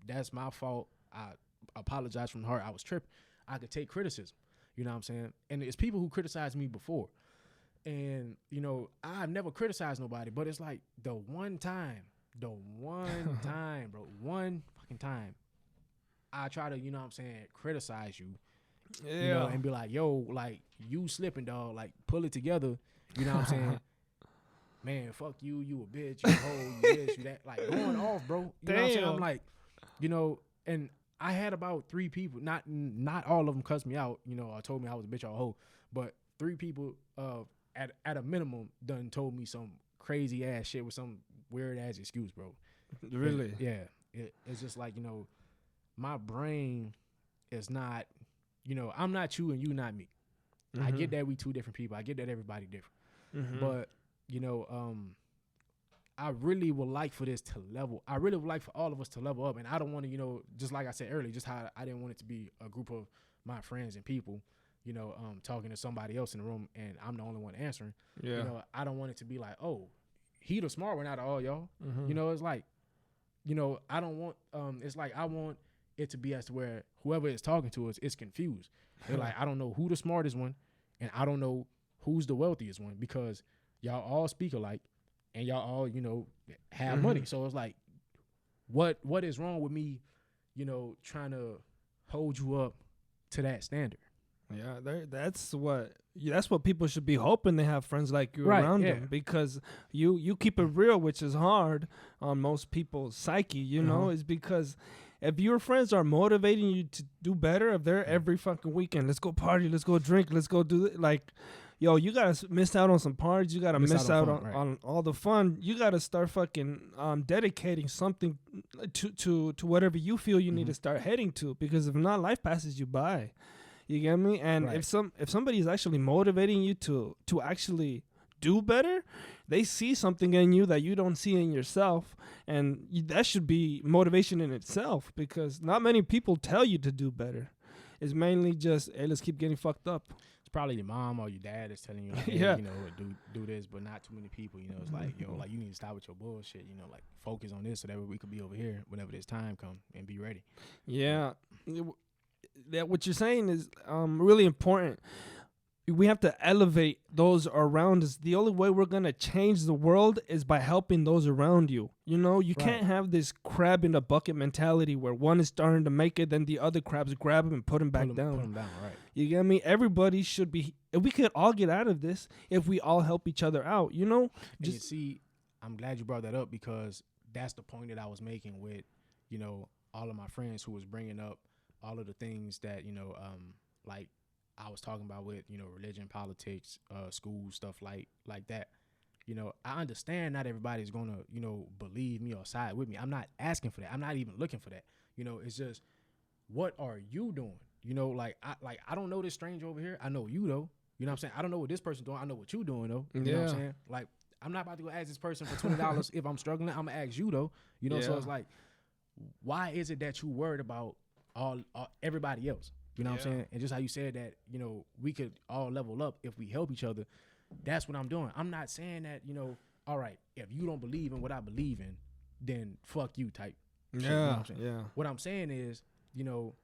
that's my fault. I apologize from the heart. I was tripping. I could take criticism. You know what I'm saying? And it's people who criticized me before. And, I've never criticized nobody, but it's like the one time, bro, one fucking time, I try to, criticize you, and be like, yo, like, you slipping, dog, like, pull it together, you know what I'm saying? Man, fuck you, you a bitch, you a hoe, you this, you that, like, going off, bro. You know what I'm saying? I'm like, and I had about 3 people, not all of them cussed me out, or told me I was a bitch or a hoe, but 3 people at a minimum done told me some crazy ass shit with some weird ass excuse, bro. Really? It's just like, my brain is not, I'm not you and you not me. Mm-hmm. I get that we 2 different people. I get that everybody different. Mm-hmm. But, I really would like for this to level. I really would like for all of us to level up. And I don't want to, just like I said earlier, just how I didn't want it to be a group of my friends and people, talking to somebody else in the room and I'm the only one answering. Yeah. I don't want it to be like, oh, he the smart one out of all y'all. Mm-hmm. It's like, I don't want, it's like I want it to be as to where whoever is talking to us is confused. They're like, I don't know who the smartest one and I don't know who's the wealthiest one, because y'all all speak alike. And y'all all, have mm-hmm. money. So it's like, what is wrong with me, trying to hold you up to that standard? Yeah, that's what people should be hoping they have friends like you around them, because you keep it real, which is hard on most people's psyche, is because if your friends are motivating you to do better, if they're every fucking weekend, let's go party, let's go drink, let's go do it, like, yo, you gotta miss out on some parties. You gotta miss out on all the fun. You gotta start fucking dedicating something to whatever you feel you mm-hmm. need to start heading to. Because if not, life passes you by. You get me? And Right. if somebody is actually motivating you to actually do better, they see something in you that you don't see in yourself, and that should be motivation in itself, because not many people tell you to do better. It's mainly just, hey, let's keep getting fucked up. It's probably your mom or your dad that's telling you, like, hey, Yeah. you know, do this, but not too many people. You know, it's like, yo, like, you need to stop with your bullshit. You know, like, focus on this so that we could be over here whenever this time comes and be ready. Yeah, that what you're saying is really important. We have to elevate those around us. The only way we're gonna change the world is by helping those around you. You know, you can't have this crab in the bucket mentality where one is starting to make it, then the other crabs grab him and put him back down. Put them down, right. You get me? Everybody should be. If we could all get out of this, if we all help each other out, you know. And you see, I'm glad you brought that up, because that's the point that I was making with, you know, all of my friends who was bringing up all of the things that, you know, like I was talking about with, you know, religion, politics, school, stuff like that. You know, I understand not everybody's going to, you know, believe me or side with me. I'm not asking for that. I'm not even looking for that. You know, it's just, what are you doing? You know, like I don't know this stranger over here. I know you, though. You know what I'm saying? I don't know what this person's doing. I know what you doing, though. You know what I'm saying? Like, I'm not about to go ask this person for $20 if I'm struggling. I'm going to ask you, though. You know, so it's like, why is it that you worried about all everybody else? You know what I'm saying? And just how you said that, you know, we could all level up if we help each other. That's what I'm doing. I'm not saying that, you know, all right, if you don't believe in what I believe in, then fuck you type. Yeah, shit, you know what I'm saying? yeah. What I'm saying is, you know,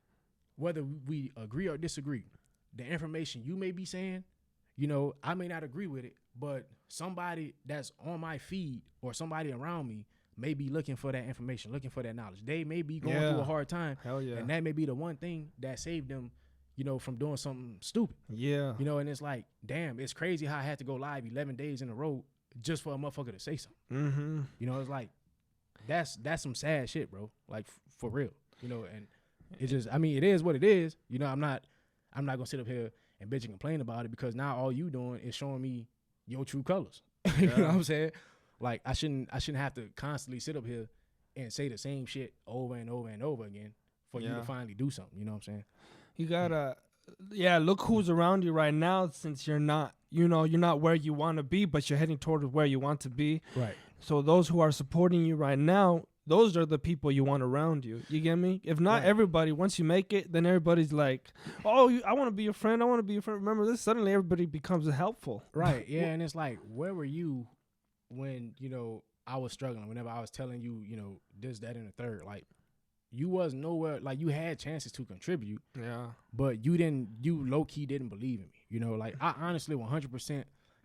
whether we agree or disagree, the information you may be saying, you know, I may not agree with it, but somebody that's on my feed or somebody around me may be looking for that information, looking for that knowledge. They may be going through a hard time. Hell yeah. And that may be the one thing that saved them, you know, from doing something stupid. Yeah. You know, and it's like, damn, it's crazy how I had to go live 11 days in a row just for a motherfucker to say something. Mm-hmm. You know, it's like, that's some sad shit, bro. Like, for real. You know, and it just, I mean, it is what it is. You know, I'm not gonna sit up here and bitch and complain about it, because now all you doing is showing me your true colors. You know what I'm saying? Like, I shouldn't have to constantly sit up here and say the same shit over and over and over again for you to finally do something. You know what I'm saying? You gotta, look who's around you right now, since you're not, you know, you're not where you want to be, but you're heading toward where you want to be. Right. So those who are supporting you right now, those are the people you want around you. You get me? If not everybody, once you make it, then everybody's like, oh, I want to be your friend. I want to be your friend. Remember this? Suddenly everybody becomes helpful. Right. Yeah. And it's like, where were you when, you know, I was struggling, whenever I was telling you, you know, this, that, and the third? Like, you was nowhere. Like, you had chances to contribute. Yeah. But you low-key didn't believe in me. You know, like, I honestly 100%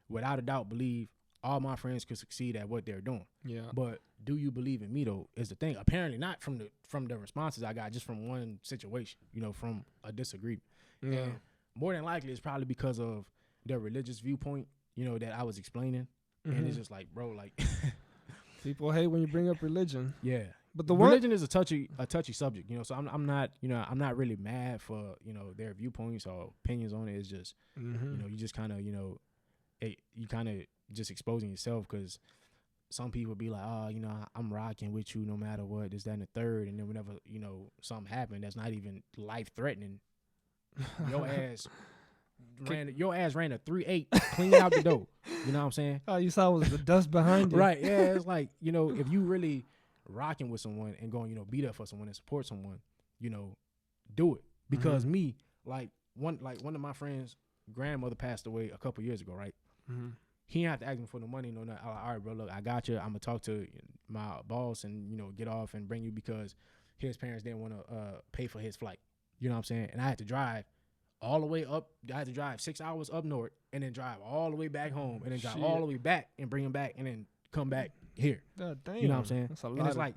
without a doubt believe all my friends could succeed at what they're doing. Yeah. But do you believe in me, though, is the thing. Apparently not from the responses I got, just from one situation, you know, from a disagreement. Yeah. And more than likely, it's probably because of their religious viewpoint, you know, that I was explaining. And it's just like, bro, like, people hate when you bring up religion. yeah. But the religion is a touchy subject, you know. So I'm not really mad for, you know, their viewpoints or opinions on it. It's just, you know, you just kind of, you know, you kind of just exposing yourself, because some people be like, oh, you know, I'm rocking with you no matter what, this, that, and the third. And then whenever, you know, something happened that's not even life threatening, your ass ran a 3.8 clean out the door. You know what I'm saying? All you saw was the dust behind you. Right. Yeah. It's like, you know, if you really rocking with someone and going, you know, be there for someone and support someone, you know, do it. Because me, like one of my friends' grandmother passed away a couple years ago, right? He didn't have to ask me for no money, no nothing. I was like, all right, bro, look, I got you. I'm gonna talk to my boss and, you know, get off and bring you, because his parents didn't want to pay for his flight. You know what I'm saying? And I had to drive all the way up. I had to drive 6 hours up north and then drive all the way back home and then drive all the way back and bring him back and then come back here. God damn. You know what I'm saying? That's a lot. And it's like,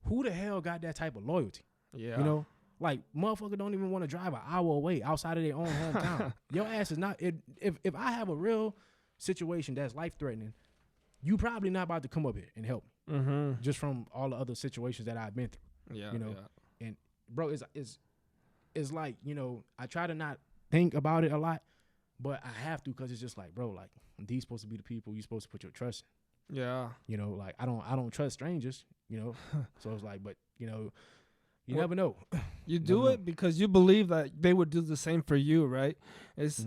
who the hell got that type of loyalty? Yeah. You know? Like, motherfucker don't even want to drive an hour away outside of their own hometown. Your ass is not. If I have a real situation that's life threatening, you probably not about to come up here and help me. Just from all the other situations that I've been through. Yeah. You know. Yeah. And bro, it's like, you know, I try to not think about it a lot, but I have to, because it's just like, bro, like, these supposed to be the people you supposed to put your trust in. Yeah. You know, like, I don't trust strangers. You know. So it's like, but you You never know. You do it because you believe that they would do the same for you, right? It's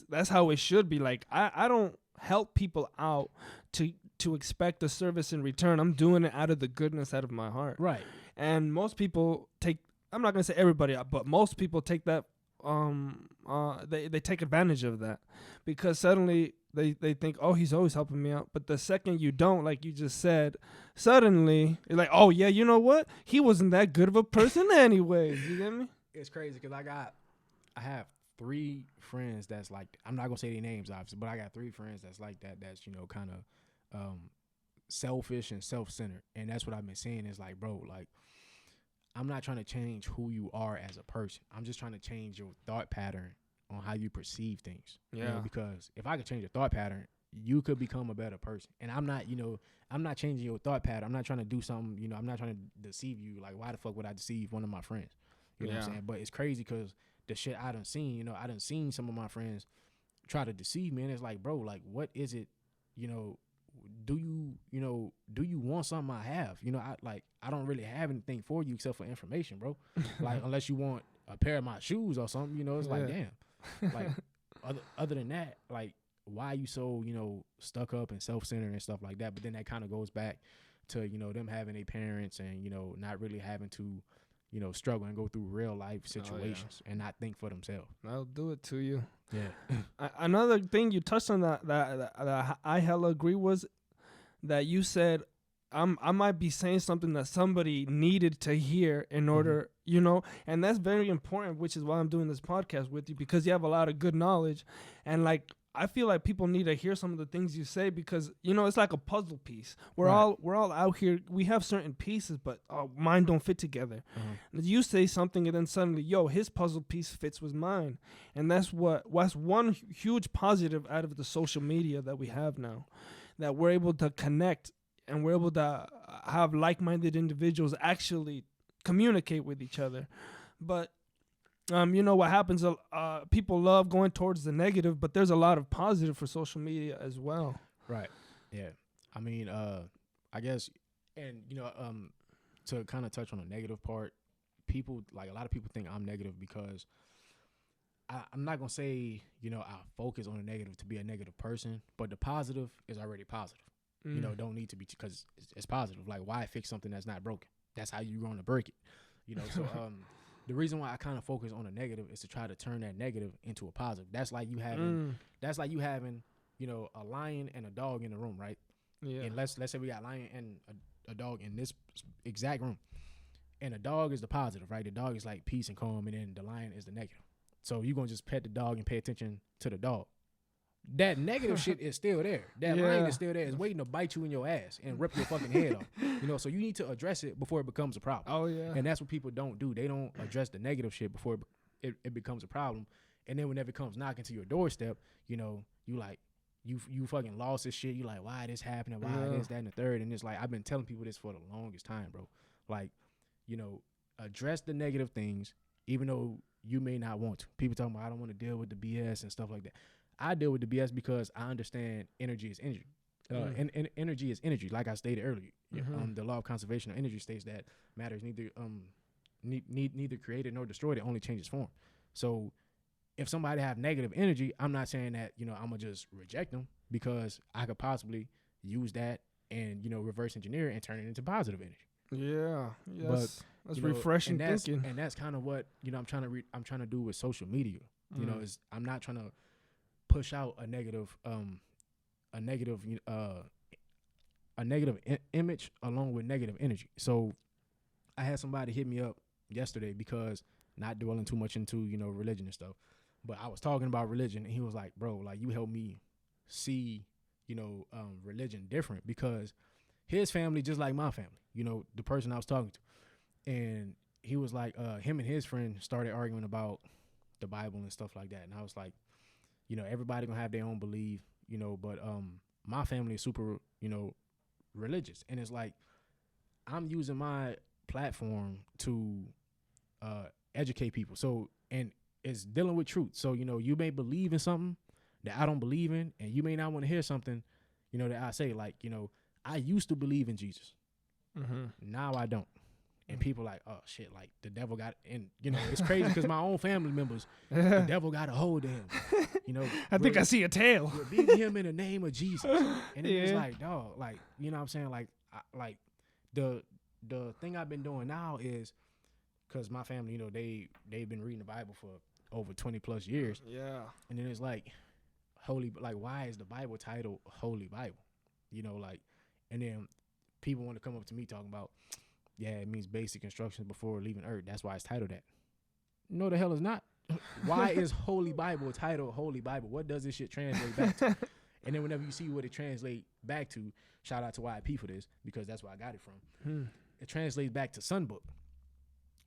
that's how it should be. Like I don't help people out to expect a service in return. I'm doing it out of the goodness out of my heart. Right. And most people take, I'm not gonna say everybody, but most people take that they take advantage of that, because suddenly they think, oh, he's always helping me out. But the second you don't, like you just said, suddenly you're like, oh yeah, you know what? He wasn't that good of a person anyways. You get me? It's crazy because I have 3 friends that's like, I'm not gonna say their names obviously, but I got 3 friends that's like that. That's kind of selfish and self-centered, and that's what I've been saying is like, bro, like, I'm not trying to change who you are as a person. I'm just trying to change your thought pattern on how you perceive things. Yeah. You know, because if I could change your thought pattern, you could become a better person. And I'm not changing your thought pattern. I'm not trying to do something, I'm not trying to deceive you. Like, why the fuck would I deceive one of my friends? You know what I'm saying? But it's crazy because the shit I done seen, I done seen some of my friends try to deceive me. And it's like, bro, like, what is it, do you want something I have? I don't really have anything for you except for information, bro. Like, unless you want a pair of my shoes or something, it's like, damn. Like, other than that, like, why you so, stuck up and self-centered and stuff like that? But then that kind of goes back to, them having their parents and, not really having to, struggle and go through real life situations and not think for themselves. I'll do it to you. Yeah. Another thing you touched on that I hella agree was that you said, I might be saying something that somebody needed to hear in order, and that's very important, which is why I'm doing this podcast with you, because you have a lot of good knowledge. And like, I feel like people need to hear some of the things you say, because, it's like a puzzle piece. We're all out here. We have certain pieces, but mine don't fit together. You say something and then suddenly, his puzzle piece fits with mine. And that's one huge positive out of the social media that we have now, that we're able to connect and we're able to have like-minded individuals actually communicate with each other. But what happens, people love going towards the negative, but there's a lot of positive for social media as well. Right. Yeah. I mean, I guess, and, to kind of touch on the negative part, a lot of people think I'm negative because I'm not going to say, I focus on the negative to be a negative person, but the positive is already positive. Don't need to be, because it's positive. Like, why fix something that's not broken? That's how you're going to break it. So the reason why I kind of focus on the negative is to try to turn that negative into a positive. That's like you having a lion and a dog in the room, right? Yeah. And let's say we got a lion and a dog in this exact room. And the dog is the positive, right? The dog is like peace and calm, and then the lion is the negative. So you're going to just pet the dog and pay attention to the dog. That negative shit is still there. That lion is still there. It's waiting to bite you in your ass and rip your fucking head off. So you need to address it before it becomes a problem. Oh, yeah. And that's what people don't do. They don't address the negative shit before it becomes a problem. And then whenever it comes knocking to your doorstep, you like, you fucking lost this shit. You like, why this happening? Why this, that, and the third? And it's like, I've been telling people this for the longest time, bro. Like, address the negative things, even though you may not want to. People talking about, I don't want to deal with the BS and stuff like that. I deal with the BS because I understand energy is energy. And energy is energy, like I stated earlier. The law of conservation of energy states that matter is neither created nor destroyed. It only changes form. So if somebody have negative energy, I'm not saying that, I'm going to just reject them, because I could possibly use that and, reverse engineer it and turn it into positive energy. Yeah. Yes. That's refreshing thinking. And that's kind of what, I'm trying to do with social media. Is I'm not trying to push out a negative image along with negative energy. So I had somebody hit me up yesterday, because not dwelling too much into, religion and stuff, but I was talking about religion, and he was like, bro, like, you helped me see, religion different, because his family, just like my family, the person I was talking to, and he was like, him and his friend started arguing about the Bible and stuff like that. And I was like, everybody gonna have their own belief, but my family is super, religious. And it's like, I'm using my platform to educate people. So, and it's dealing with truth. So, you may believe in something that I don't believe in, and you may not want to hear something, that I say, like, I used to believe in Jesus. Now I don't. And people like, oh shit, like the devil got, and you know, it's crazy because my own family members, the devil got a hold of him. You know, I think I see a tail. Rebuke him in the name of Jesus. And it's like, dog, like, you know what I'm saying? Like, like the thing I've been doing now is, because my family, you know, they've been reading the Bible for over 20 plus years. Yeah. And then it's like, why is the Bible titled Holy Bible? You know, like, and then people want to come up to me talking about, yeah, it means basic instructions before leaving Earth. That's why it's titled that. No, the hell is not. Why is Holy Bible titled Holy Bible? What does this shit translate back to? And then whenever you see what it translates back to, shout out to YP for this, because that's where I got it from. It translates back to Sun Book.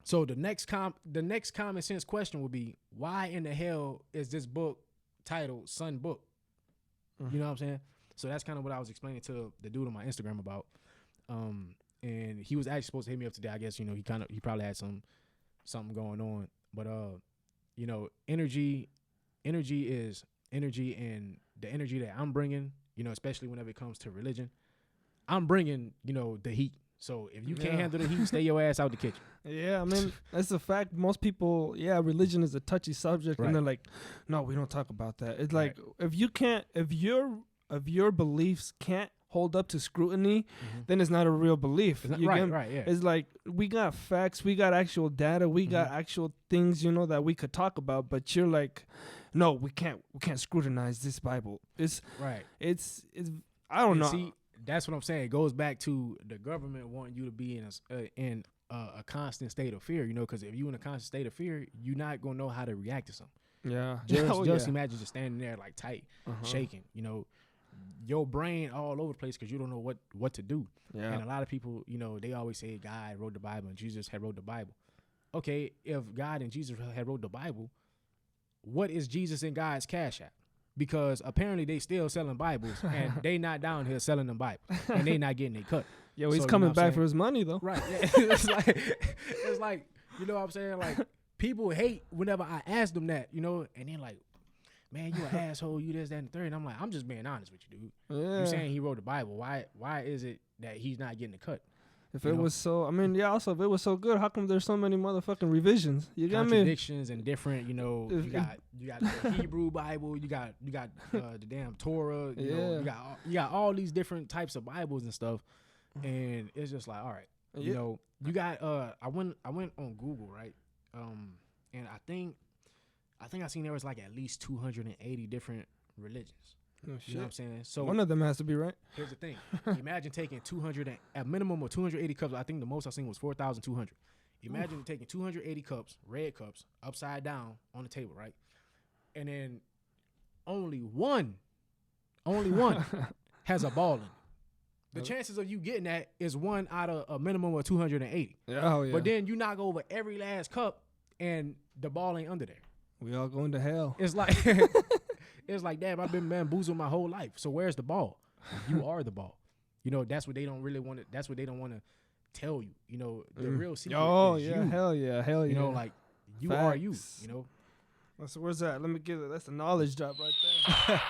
So the next common sense question would be, why in the hell is this book titled Sun Book? You know what I'm saying? So that's kind of what I was explaining to the dude on my Instagram about. And he was actually supposed to hit me up today. I guess, you know, he probably had something going on. But you know, energy is energy, and the energy that I'm bringing, you know, especially whenever it comes to religion, I'm bringing, you know, the heat. So if you can't handle the heat, stay your ass out the kitchen. Yeah, I mean, that's a fact. Most people, religion is a touchy subject, and they're like, no, we don't talk about that. It's like, if your beliefs can't hold up to scrutiny, then it's not a real belief. It's like, we got facts, we got actual data, we got actual things, you know, that we could talk about, but you're like, no, we can't scrutinize this Bible. It's I don't know. See, that's what I'm saying. It goes back to the government wanting you to be in a constant state of fear, you know, because if you're in a constant state of fear, you're not going to know how to react to something. Yeah. Just imagine just standing there like tight, shaking, you know, your brain all over the place because you don't know what to do. Yeah. And a lot of people, you know, they always say God wrote the Bible and Jesus had wrote the Bible. Okay, if God and Jesus had wrote the Bible, what is Jesus and God's cash app? Because apparently they still selling Bibles and they not down here selling them Bibles and they not getting their cut. Yeah, well, he's coming back for his money though. Right. Yeah. it's like, you know what I'm saying? Like, people hate whenever I ask them that, you know, and they're like, man, you an asshole, you this, that, and the third. And I'm like, I'm just being honest with you, dude. Yeah. You're saying he wrote the Bible. Why is it that he's not getting the cut? If it was so, I mean, also, if it was so good, how come there's so many motherfucking revisions? You got contradictions and different, you know, you got the Hebrew Bible, you got the damn Torah, you know, you got all these different types of Bibles and stuff. And it's just like, all right, you know, you got I went on Google, right? And I think I seen there was like at least 280 different religions. Oh, shit. You know what I'm saying? So one of them has to be right. Here's the thing. Imagine taking 200 a minimum of 280 cups. I think the most I seen was 4,200. Imagine taking 280 cups, red cups, upside down on the table, right? And then only one has a ball in it. The chances of you getting that is one out of a minimum of 280. Oh, yeah. But then you knock over every last cup and the ball ain't under there. We all going to hell. It's like it's like, damn, I've been bamboozled my whole life. So where's the ball? You are the ball. You know, that's what they don't really want to. That's what they don't want to tell you. You know, the real secret. Oh is yeah, you. hell yeah. You know, like you are you. You know. Where's that? Let me give it. That's the knowledge drop right there.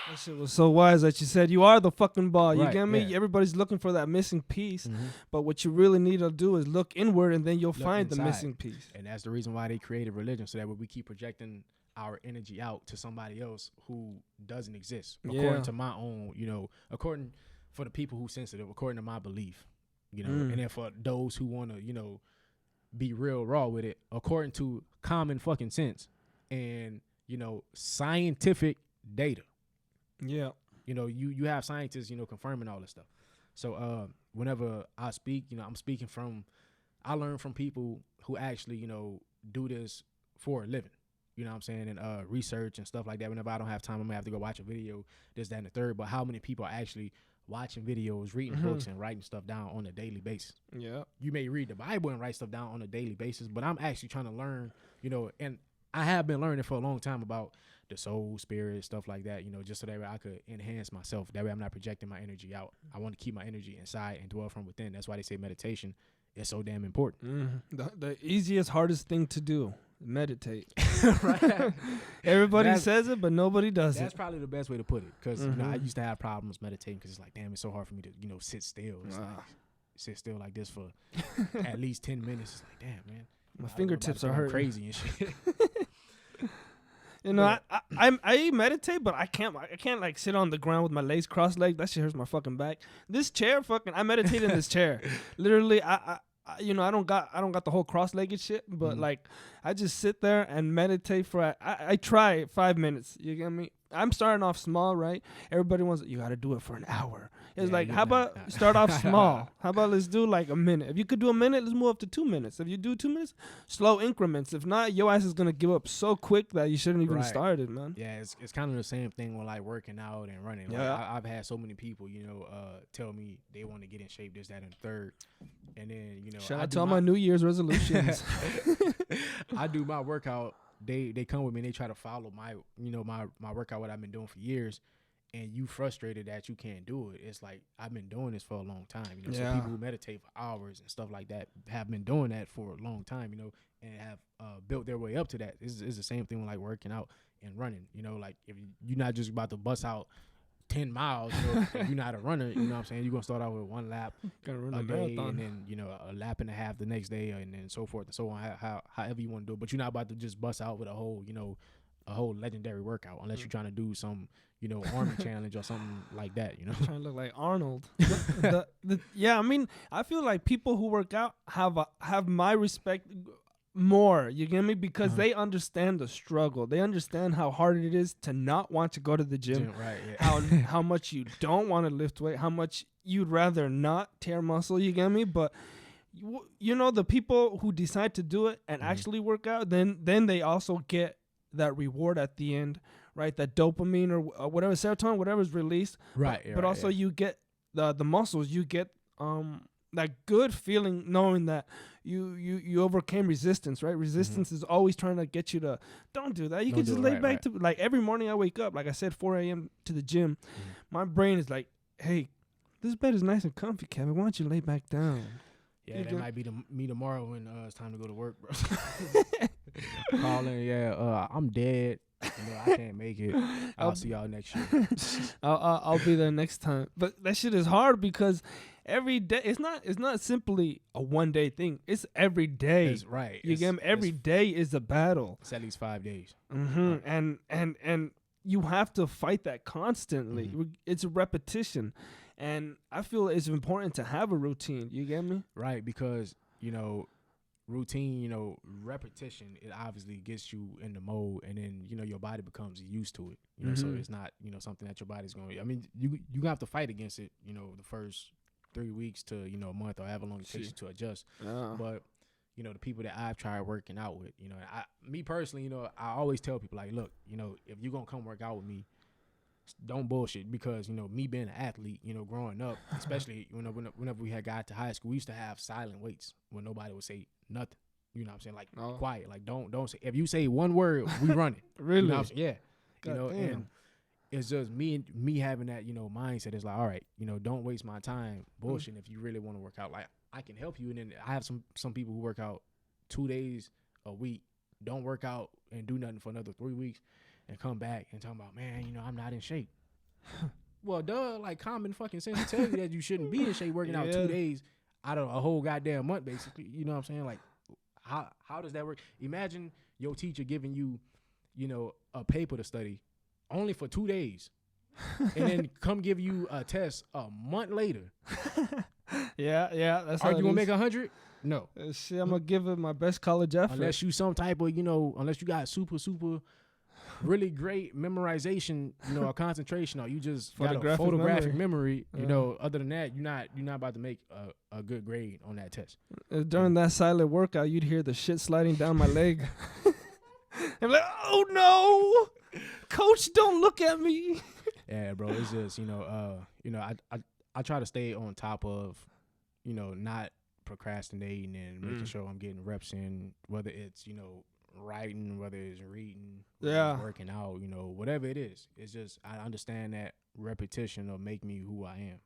That shit was so wise that you said you are the fucking ball. You get me? Yeah. Everybody's looking for that missing piece, but what you really need to do is look inward, and then you'll find inside the missing piece. And that's the reason why they created religion, so that way we keep projecting our energy out to somebody else who doesn't exist, according to my own, you know, according for the people who sensitive, according to my belief, you know, and then for those who want to, you know, be real raw with it, according to common fucking sense and, you know, scientific data. Yeah. You know, you have scientists, you know, confirming all this stuff. So whenever I speak, you know, I learn from people who actually, you know, do this for a living. You know what I'm saying? And research and stuff like that. Whenever I don't have time, I'm going to have to go watch a video, this, that, and the third. But how many people are actually watching videos, reading books, and writing stuff down on a daily basis? Yeah. You may read the Bible and write stuff down on a daily basis, but I'm actually trying to learn, you know, and I have been learning for a long time about the soul, spirit, stuff like that, you know, just so that way I could enhance myself. That way I'm not projecting my energy out. I want to keep my energy inside and dwell from within. That's why they say meditation is so damn important. The easiest, hardest thing to do, meditate. Right. Everybody says it, but nobody does it. That's probably the best way to put it, because you know, I used to have problems meditating because it's like, damn, it's so hard for me to, you know, sit still. It's like, sit still like this for at least 10 minutes. It's like, damn, man. My fingertips are hurting. Crazy and shit. You know, I meditate, but I can't like sit on the ground with my legs cross-legged. That shit hurts my fucking back. This chair, I meditate in this chair. Literally, I don't got the whole cross-legged shit, but like I just sit there and meditate for. I try 5 minutes. You get me? I'm starting off small, right? Everybody wants you got to do it for an hour. It's like, how about start off small? How about let's do like a minute? If you could do a minute, let's move up to 2 minutes. If you do 2 minutes, slow increments. If not, your ass is gonna give up so quick that you shouldn't even start it, man. Yeah, it's kind of the same thing with like working out and running. Yeah, like, I've had so many people, tell me they want to get in shape, this, that, and third, and then shout out to all my New Year's resolutions. I do my workout. They come with me and they try to follow my workout, what I've been doing for years, and you frustrated that you can't do it. It's like, I've been doing this for a long time, So people who meditate for hours and stuff like that have been doing that for a long time, and have built their way up to that. It's the same thing with like working out and running, like if you're not just about to bust out 10 miles, if you're not a runner, you know what I'm saying? You're going to start out with one lap Gotta run a a day, marathon. and then, a lap and a half the next day, and then so forth and so on, however you want to do it. But you're not about to just bust out with a whole legendary workout unless you're trying to do some, army challenge or something like that, Trying to look like Arnold. Yeah, I mean, I feel like people who work out have my respect more, you get me? Because they understand the struggle. They understand how hard it is to not want to go to the gym. Right, yeah. How much you don't want to lift weight, how much you'd rather not tear muscle, you get me? But the people who decide to do it and actually work out, then they also get that reward at the end, right? That dopamine or whatever, serotonin, whatever is released. Right. But also you get the muscles, you get that good feeling knowing that you overcame resistance, right? Resistance is always trying to get you to don't do that. You can just lay back to like every morning I wake up, like I said, 4 a.m. to the gym. My brain is like, hey, this bed is nice and comfy, Kevin. Why don't you lay back down? Yeah, that might be me tomorrow when it's time to go to work, bro. Calling, I'm dead. I can't make it. I'll see y'all next year. I'll be there next time. But that shit is hard because every day it's not simply a 1 day thing. It's every day. That's right. You get me? Every day is a battle. It's at least 5 days. Right. And you have to fight that constantly. It's a repetition. And I feel it's important to have a routine. You get me? Right, because, routine, repetition, it obviously gets you in the mode, and then, your body becomes used to it. So it's not, something that your body's going to, I mean, you have to fight against it, the first 3 weeks to, a month or however long it takes you to adjust. But, the people that I've tried working out with, me personally, I always tell people like, look, if you're going to come work out with me, don't bullshit, because me being an athlete, growing up, especially whenever we had got to high school, we used to have silent weights when nobody would say nothing. You know what I'm saying? Like quiet. Like don't say, if you say one word, we run it. Really? You know what I'm saying? Yeah. God damn. And it's just me having that mindset. It's like, all right, don't waste my time bullshitting if you really want to work out. Like I can help you, and then I have some people who work out 2 days a week, don't work out and do nothing for another 3 weeks, and come back and talk about, man, I'm not in shape. Well, duh, like common fucking sense tell you that you shouldn't be in shape working out 2 days out of a whole goddamn month, basically. You know what I'm saying? Like, how does that work? Imagine your teacher giving you, a paper to study only for 2 days, and then come give you a test a month later. Yeah. That's Are you gonna make 100? No. Shit, I'm gonna give it my best college effort. Unless you some type of, unless you got super really great memorization, or concentration, or you just got a photographic memory, other than that, you're not about to make a good grade on that test. During that silent workout, you'd hear the shit sliding down my leg. I'm like, oh no, coach, don't look at me. Yeah, bro, it's just, I try to stay on top of, not procrastinating and making sure I'm getting reps in, whether it's, writing, whether it's reading, whether it's working out, whatever it is. It's just, I understand that repetition will make me who I am.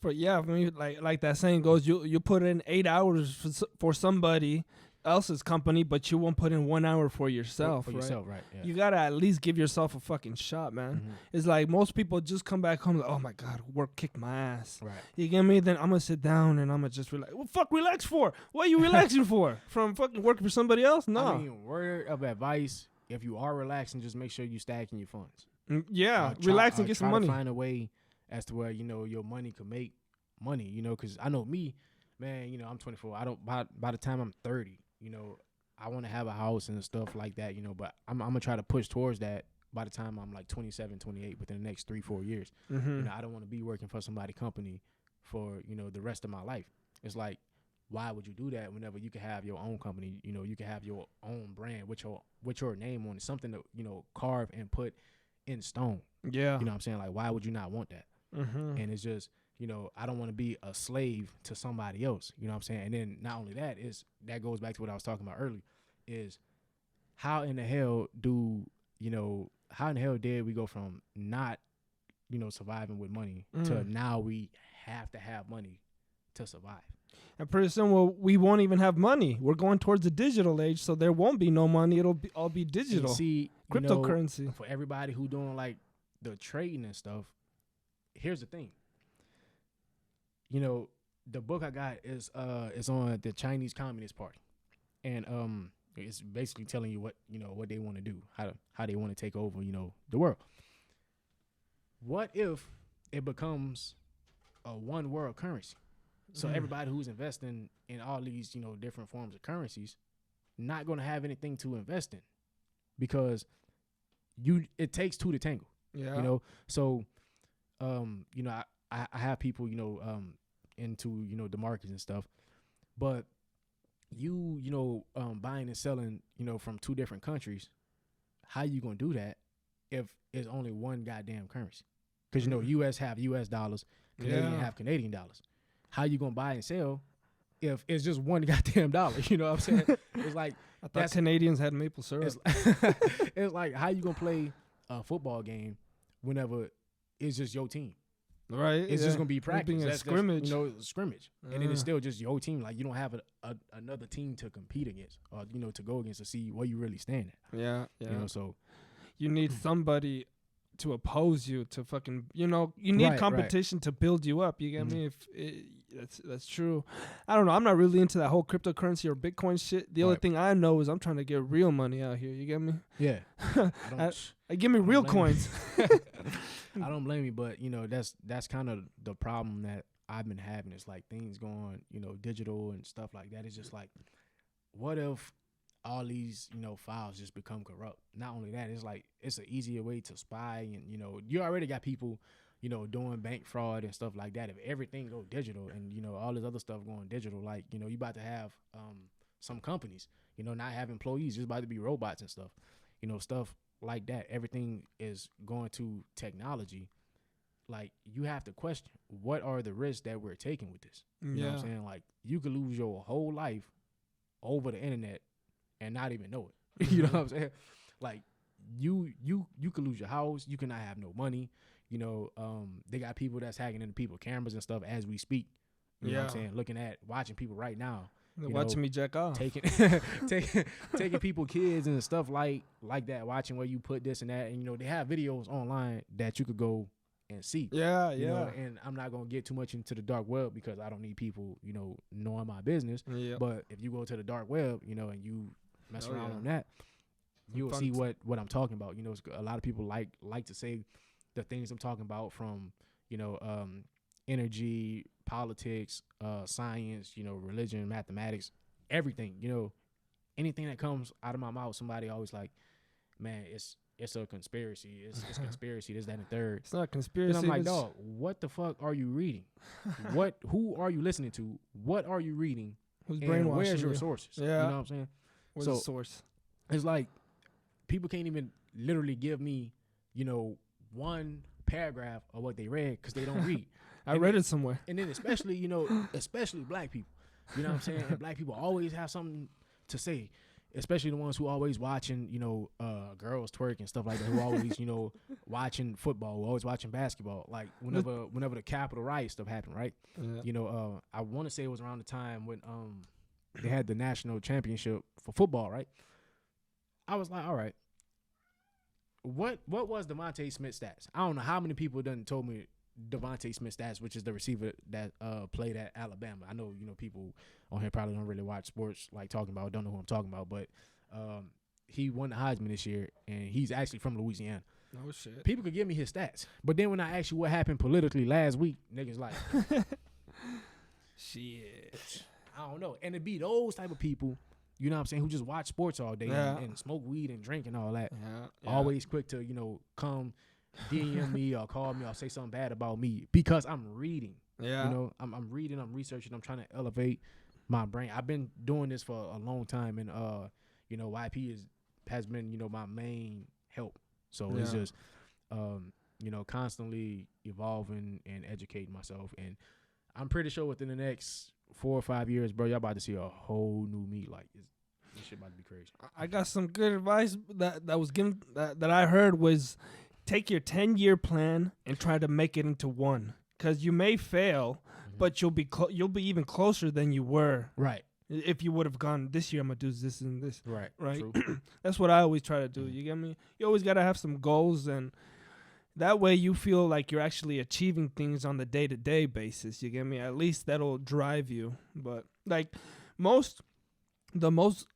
I mean, like that saying goes, you put in 8 hours for somebody else's company, but you won't put in 1 hour for yourself, for right? yourself, right? Yeah. You gotta at least give yourself a fucking shot, man. Mhm. It's like most people just come back home like, oh my God, work kicked my ass. Right. You get me? Then I'm gonna sit down and I'm gonna just relax. What fuck relax for? What are you relaxing for? From fucking working for somebody else? No. I mean, word of advice: if you are relaxing, just make sure you stacking your funds. Yeah, relax and get some money. Try to find a way as to where your money could make money. Because I know me, man. I'm 24. I don't by the time I'm 30, I want to have a house and stuff like that. But I'm gonna try to push towards that by the time I'm like 27, 28, within the next 3-4 years. Mm-hmm. I don't want to be working for somebody's company for the rest of my life. It's like, why would you do that whenever you can have your own company? You can have your own brand with your name on it, something to carve and put in stone. Yeah. You know what I'm saying? Like, why would you not want that? Mm-hmm. And it's just, I don't want to be a slave to somebody else. You know what I'm saying? And then not only that, that goes back to what I was talking about earlier, is how in the hell did we go from not, surviving with money to now we have to have money to survive? And pretty soon, we won't even have money. We're going towards the digital age, so there won't be no money. It'll all be digital. And see, cryptocurrency. For everybody who doing like the trading and stuff, here's the thing. The book I got is on the Chinese Communist Party, and it's basically telling you what they want to do, how they want to take over the world. What if it becomes a one world currency? So everybody who's investing in all these different forms of currencies not going to have anything to invest in, because it takes two to tango. Yeah. So I have people into the markets and stuff, but buying and selling from two different countries, how you gonna do that if it's only one goddamn currency? Because US have US dollars, Canadian have Canadian dollars. How you gonna buy and sell if it's just one goddamn dollar? You know what I'm saying? It's like, I thought Canadians had maple syrup. It's like, how you gonna play a football game whenever it's just your team? Right. It's just gonna be practice. That's scrimmage. Scrimmage, and then it's still just your team. Like, you don't have another team to compete against, or to go against to see where you really stand at. Yeah. So you need somebody to oppose you, to fucking you need competition to build you up. You get me? That's true. I don't know. I'm not really into that whole cryptocurrency or Bitcoin shit. The only thing I know is I'm trying to get real money out here. You get me? Yeah. I give me real coins. I don't blame you, but that's kind of the problem that I've been having. It's like things going digital and stuff like that. It's just like, what if all these files just become corrupt? Not only that, it's like it's an easier way to spy, and you already got people doing bank fraud and stuff like that. If everything go digital and all this other stuff going digital, like you about to have some companies not have employees, just about to be robots and stuff, stuff like that. Everything is going to technology. Like, you have to question, what are the risks that we're taking with this? You know what I'm saying? Like, you could lose your whole life over the internet and not even know it. You know what I'm saying? Like, you could lose your house. You cannot have no money. They got people that's hacking into people's cameras and stuff as we speak. You know what I'm saying? Watching people right now. They're watching me jack off. Taking people kids and stuff like that, watching where you put this and that. And, they have videos online that you could go and see. Yeah. And I'm not going to get too much into the dark web because I don't need people, knowing my business. Yeah. But if you go to the dark web, and you mess around on that, you'll see what I'm talking about. A lot of people like to say the things I'm talking about, from, energy, politics, science, religion, mathematics, everything. Anything that comes out of my mouth, somebody always like, man, it's a conspiracy. It's conspiracy, this, that, and the third. It's not a conspiracy. And I'm like, dog, what the fuck are you reading? Who are you listening to? What are you reading? Who's and brainwashing where's your you? sources? Yeah. You know what I'm saying? Where's the source? It's like, people can't even literally give me, one paragraph of what they read because they don't read. I read it somewhere. And then especially, especially black people. You know what I'm saying? And black people always have something to say, especially the ones who always watching, girls twerk and stuff like that, who always, watching football, who always watching basketball. Like, whenever the Capitol riot stuff happened, right? Yeah. I want to say it was around the time when they had the national championship for football, right? I was like, all right, what was Devontae Smith's stats? I don't know how many people done told me Devontae Smith's stats, which is the receiver that played at Alabama. I know, people on here probably don't really watch sports, like talking about, don't know who I'm talking about, but he won the Heisman this year, and he's actually from Louisiana. Oh, shit. People could give me his stats, but then when I ask you what happened politically last week, niggas like, shit. I don't know. And it be those type of people, you know what I'm saying, who just watch sports all day and smoke weed and drink and all that. Yeah. Always quick to, come DM me or call me or say something bad about me because I'm reading. Yeah. I'm reading, I'm researching, I'm trying to elevate my brain. I've been doing this for a long time, and YP has been, my main help. So it's just constantly evolving and educating myself. And I'm pretty sure within the next 4 or 5 years, bro, y'all about to see a whole new me. Like, this shit about to be crazy. I got some good advice that was given that I heard was take your 10-year plan and try to make it into one, because you may fail, but you'll be even closer than you were. Right. If you would have gone this year, I'm gonna do this and this. Right. Right. True. That's what I always try to do. You get me? You always gotta have some goals, and that way you feel like you're actually achieving things on the day-to-day basis. You get me? At least that'll drive you. But like the most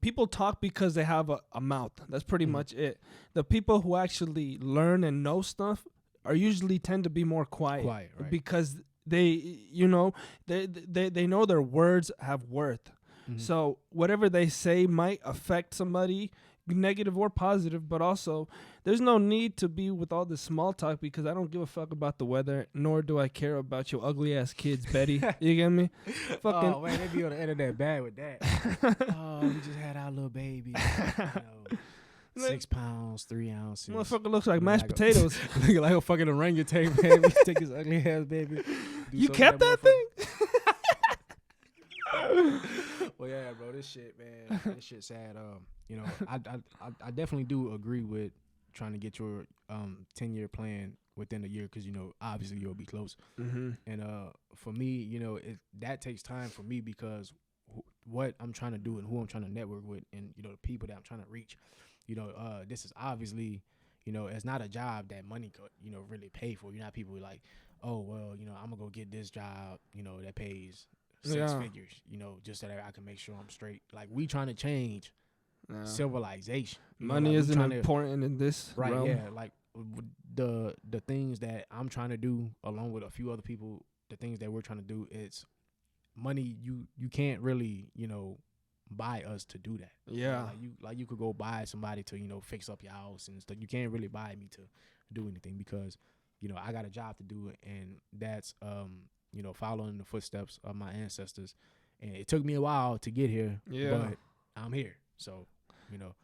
people talk because they have a mouth. That's pretty much it. The people who actually learn and know stuff are usually tend to be more quiet right. because they know their words have worth. So whatever they say might affect somebody, negative or positive, but also there's no need to be with all this small talk because I don't give a fuck about the weather, nor do I care about your ugly ass kids, Betty. You get me? Fucking. Oh man, they be on the internet bad with that. We just had our little baby. 6 pounds, 3 ounces. Motherfucker looks like mashed potatoes. Looking like a fucking orangutan, man. We take his ugly ass baby. You kept that thing? Well, yeah, bro, this shit, man, this shit sad. I definitely do agree with trying to get your 10-year plan within a year because obviously you'll be close. And for me, that takes time for me because what I'm trying to do and who I'm trying to network with, and the people that I'm trying to reach. This is obviously, it's not a job that money could, really pay for. You're not people who like, oh, well, I'm gonna go get this job, that pays 6 figures, just so that I can make sure I'm straight. Like, we trying to change civilization. Money isn't important in this realm. Yeah, like the things that I'm trying to do along with a few other people, the things that we're trying to do, it's money. You can't really, buy us to do that. Yeah. Like you could go buy somebody to, fix up your house and stuff. You can't really buy me to do anything because, I got a job to do, and that's following the footsteps of my ancestors. And it took me a while to get here, but I'm here. So,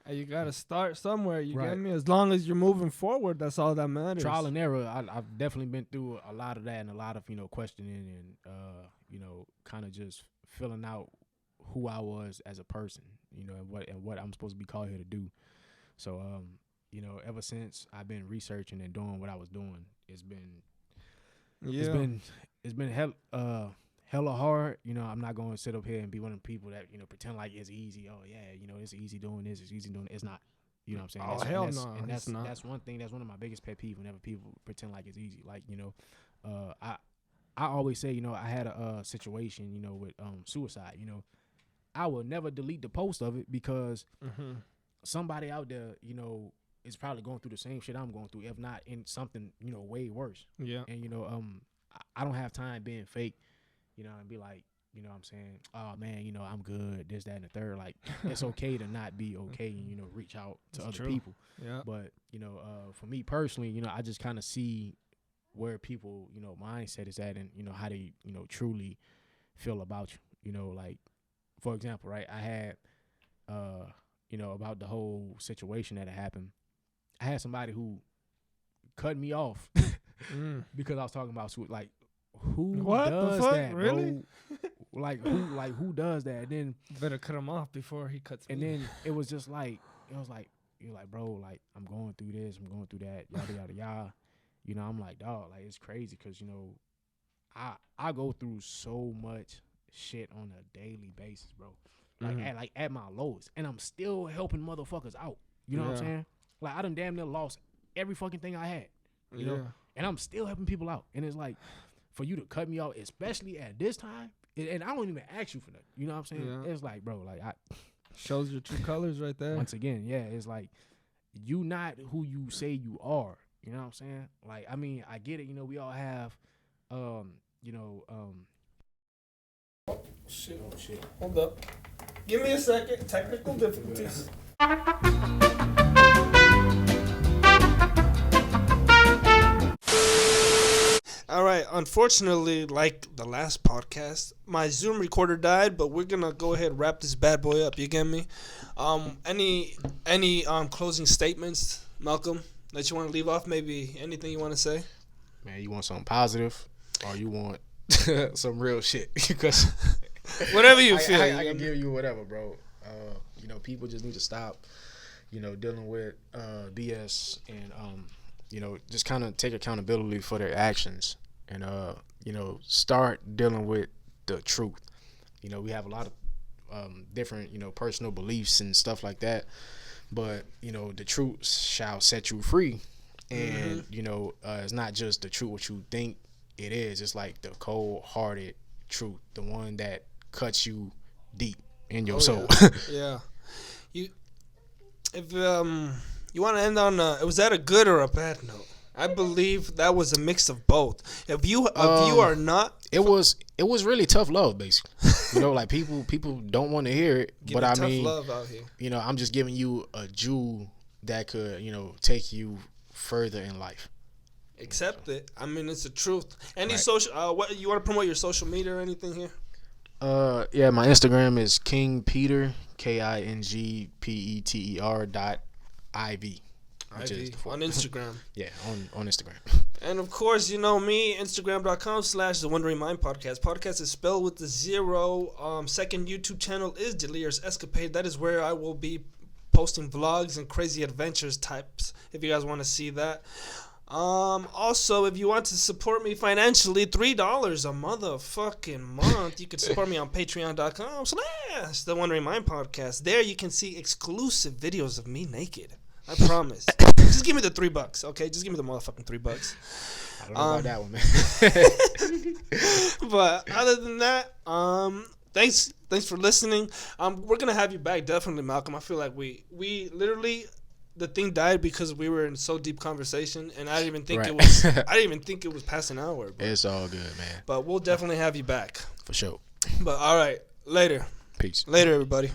and you gotta start somewhere. You get me? As long as you're moving forward, that's all that matters. Trial and error. I've definitely been through a lot of that and a lot of questioning and kind of just filling out who I was as a person, and what I'm supposed to be called here to do. So, ever since I've been researching and doing what I was doing, it's been hella hard. I'm not going to sit up here and be one of the people that pretend like it's easy. Oh yeah, it's easy doing this. It's easy doing it. It's not. You know what I'm saying? Oh hell no. And that's one thing. That's one of my biggest pet peeves. Whenever people pretend like it's easy, like I always say, I had a situation, with suicide. I will never delete the post of it because somebody out there, is probably going through the same shit I'm going through, if not in something, way worse. Yeah. And I don't have time being fake, and be like, what I'm saying, oh man, I'm good, this, that, and the third. Like, it's okay to not be okay and, reach out to other people. Yeah. But, for me personally, I just kind of see where people, mindset is at and, how they, truly feel about you. Like, for example, right, I had, about the whole situation that had happened, I had somebody who cut me off because I was talking about like, who does that, really? Bro? Who does that? And then better cut him off before he cuts me. And then it was just like, you're like, bro, like, I'm going through this, I'm going through that, yada yada yada. I'm like, dog, like, it's crazy because I go through so much shit on a daily basis, bro. Like at my lowest, and I'm still helping motherfuckers out. You know what I'm saying? Like I done damn near lost every fucking thing I had. You know, and I'm still helping people out. And it's like for you to cut me off, especially at this time, and I don't even ask you for that. You know what I'm saying? It's like, bro, like I shows your true colors right there. Once again, it's like you not who you say you are. You know what I'm saying? Like, I mean, I get it. You know, we all have, Shit. Hold up. Give me a second. Technical difficulties. All right. Unfortunately, like the last podcast, my Zoom recorder died, but we're gonna go ahead and wrap this bad boy up. You get me? Any closing statements, Malcolm, that you want to leave off? Maybe anything you want to say? Man, you want something positive, or you want some real shit? Because whatever you feel, I can give you whatever, bro. People just need to stop, dealing with BS and just kind of take accountability for their actions and start dealing with the truth. We have a lot of different personal beliefs and stuff like that, but the truth shall set you free. And it's not just the truth what you think it is. It's like the cold-hearted truth, the one that cuts you deep in your soul. Yeah. If you want to end on was that a good or a bad note? I believe that was a mix of both. If you are not, it was really tough love, basically. Like people don't want to hear it, but I mean, love out here. I'm just giving you a jewel that could take you further in life. Accept it. I mean, it's the truth. Any social? What you want to promote your social media or anything here? My Instagram is King Peter KINGPETER.IV. On Instagram. Yeah, on Instagram. And of course, you know me, Instagram.com/The Wondering Mind Podcast. Podcast is spelled with the 0. Second YouTube channel is Delirious Escapade. That is where I will be posting vlogs and crazy adventures types, if you guys want to see that. Also, if you want to support me financially, $3 a motherfucking month, you can support me on patreon.com/The Wondering Mind Podcast. There you can see exclusive videos of me naked. I promise. Just give me the $3, okay? Just give me the motherfucking $3. I don't know about that one, man. But other than that, thanks for listening. We're gonna have you back, definitely, Malcolm. I feel like we literally, the thing died because we were in so deep conversation, and I didn't even think it was past an hour. Bro. It's all good, man. But we'll definitely have you back for sure. But all right, later. Peace. Later, everybody.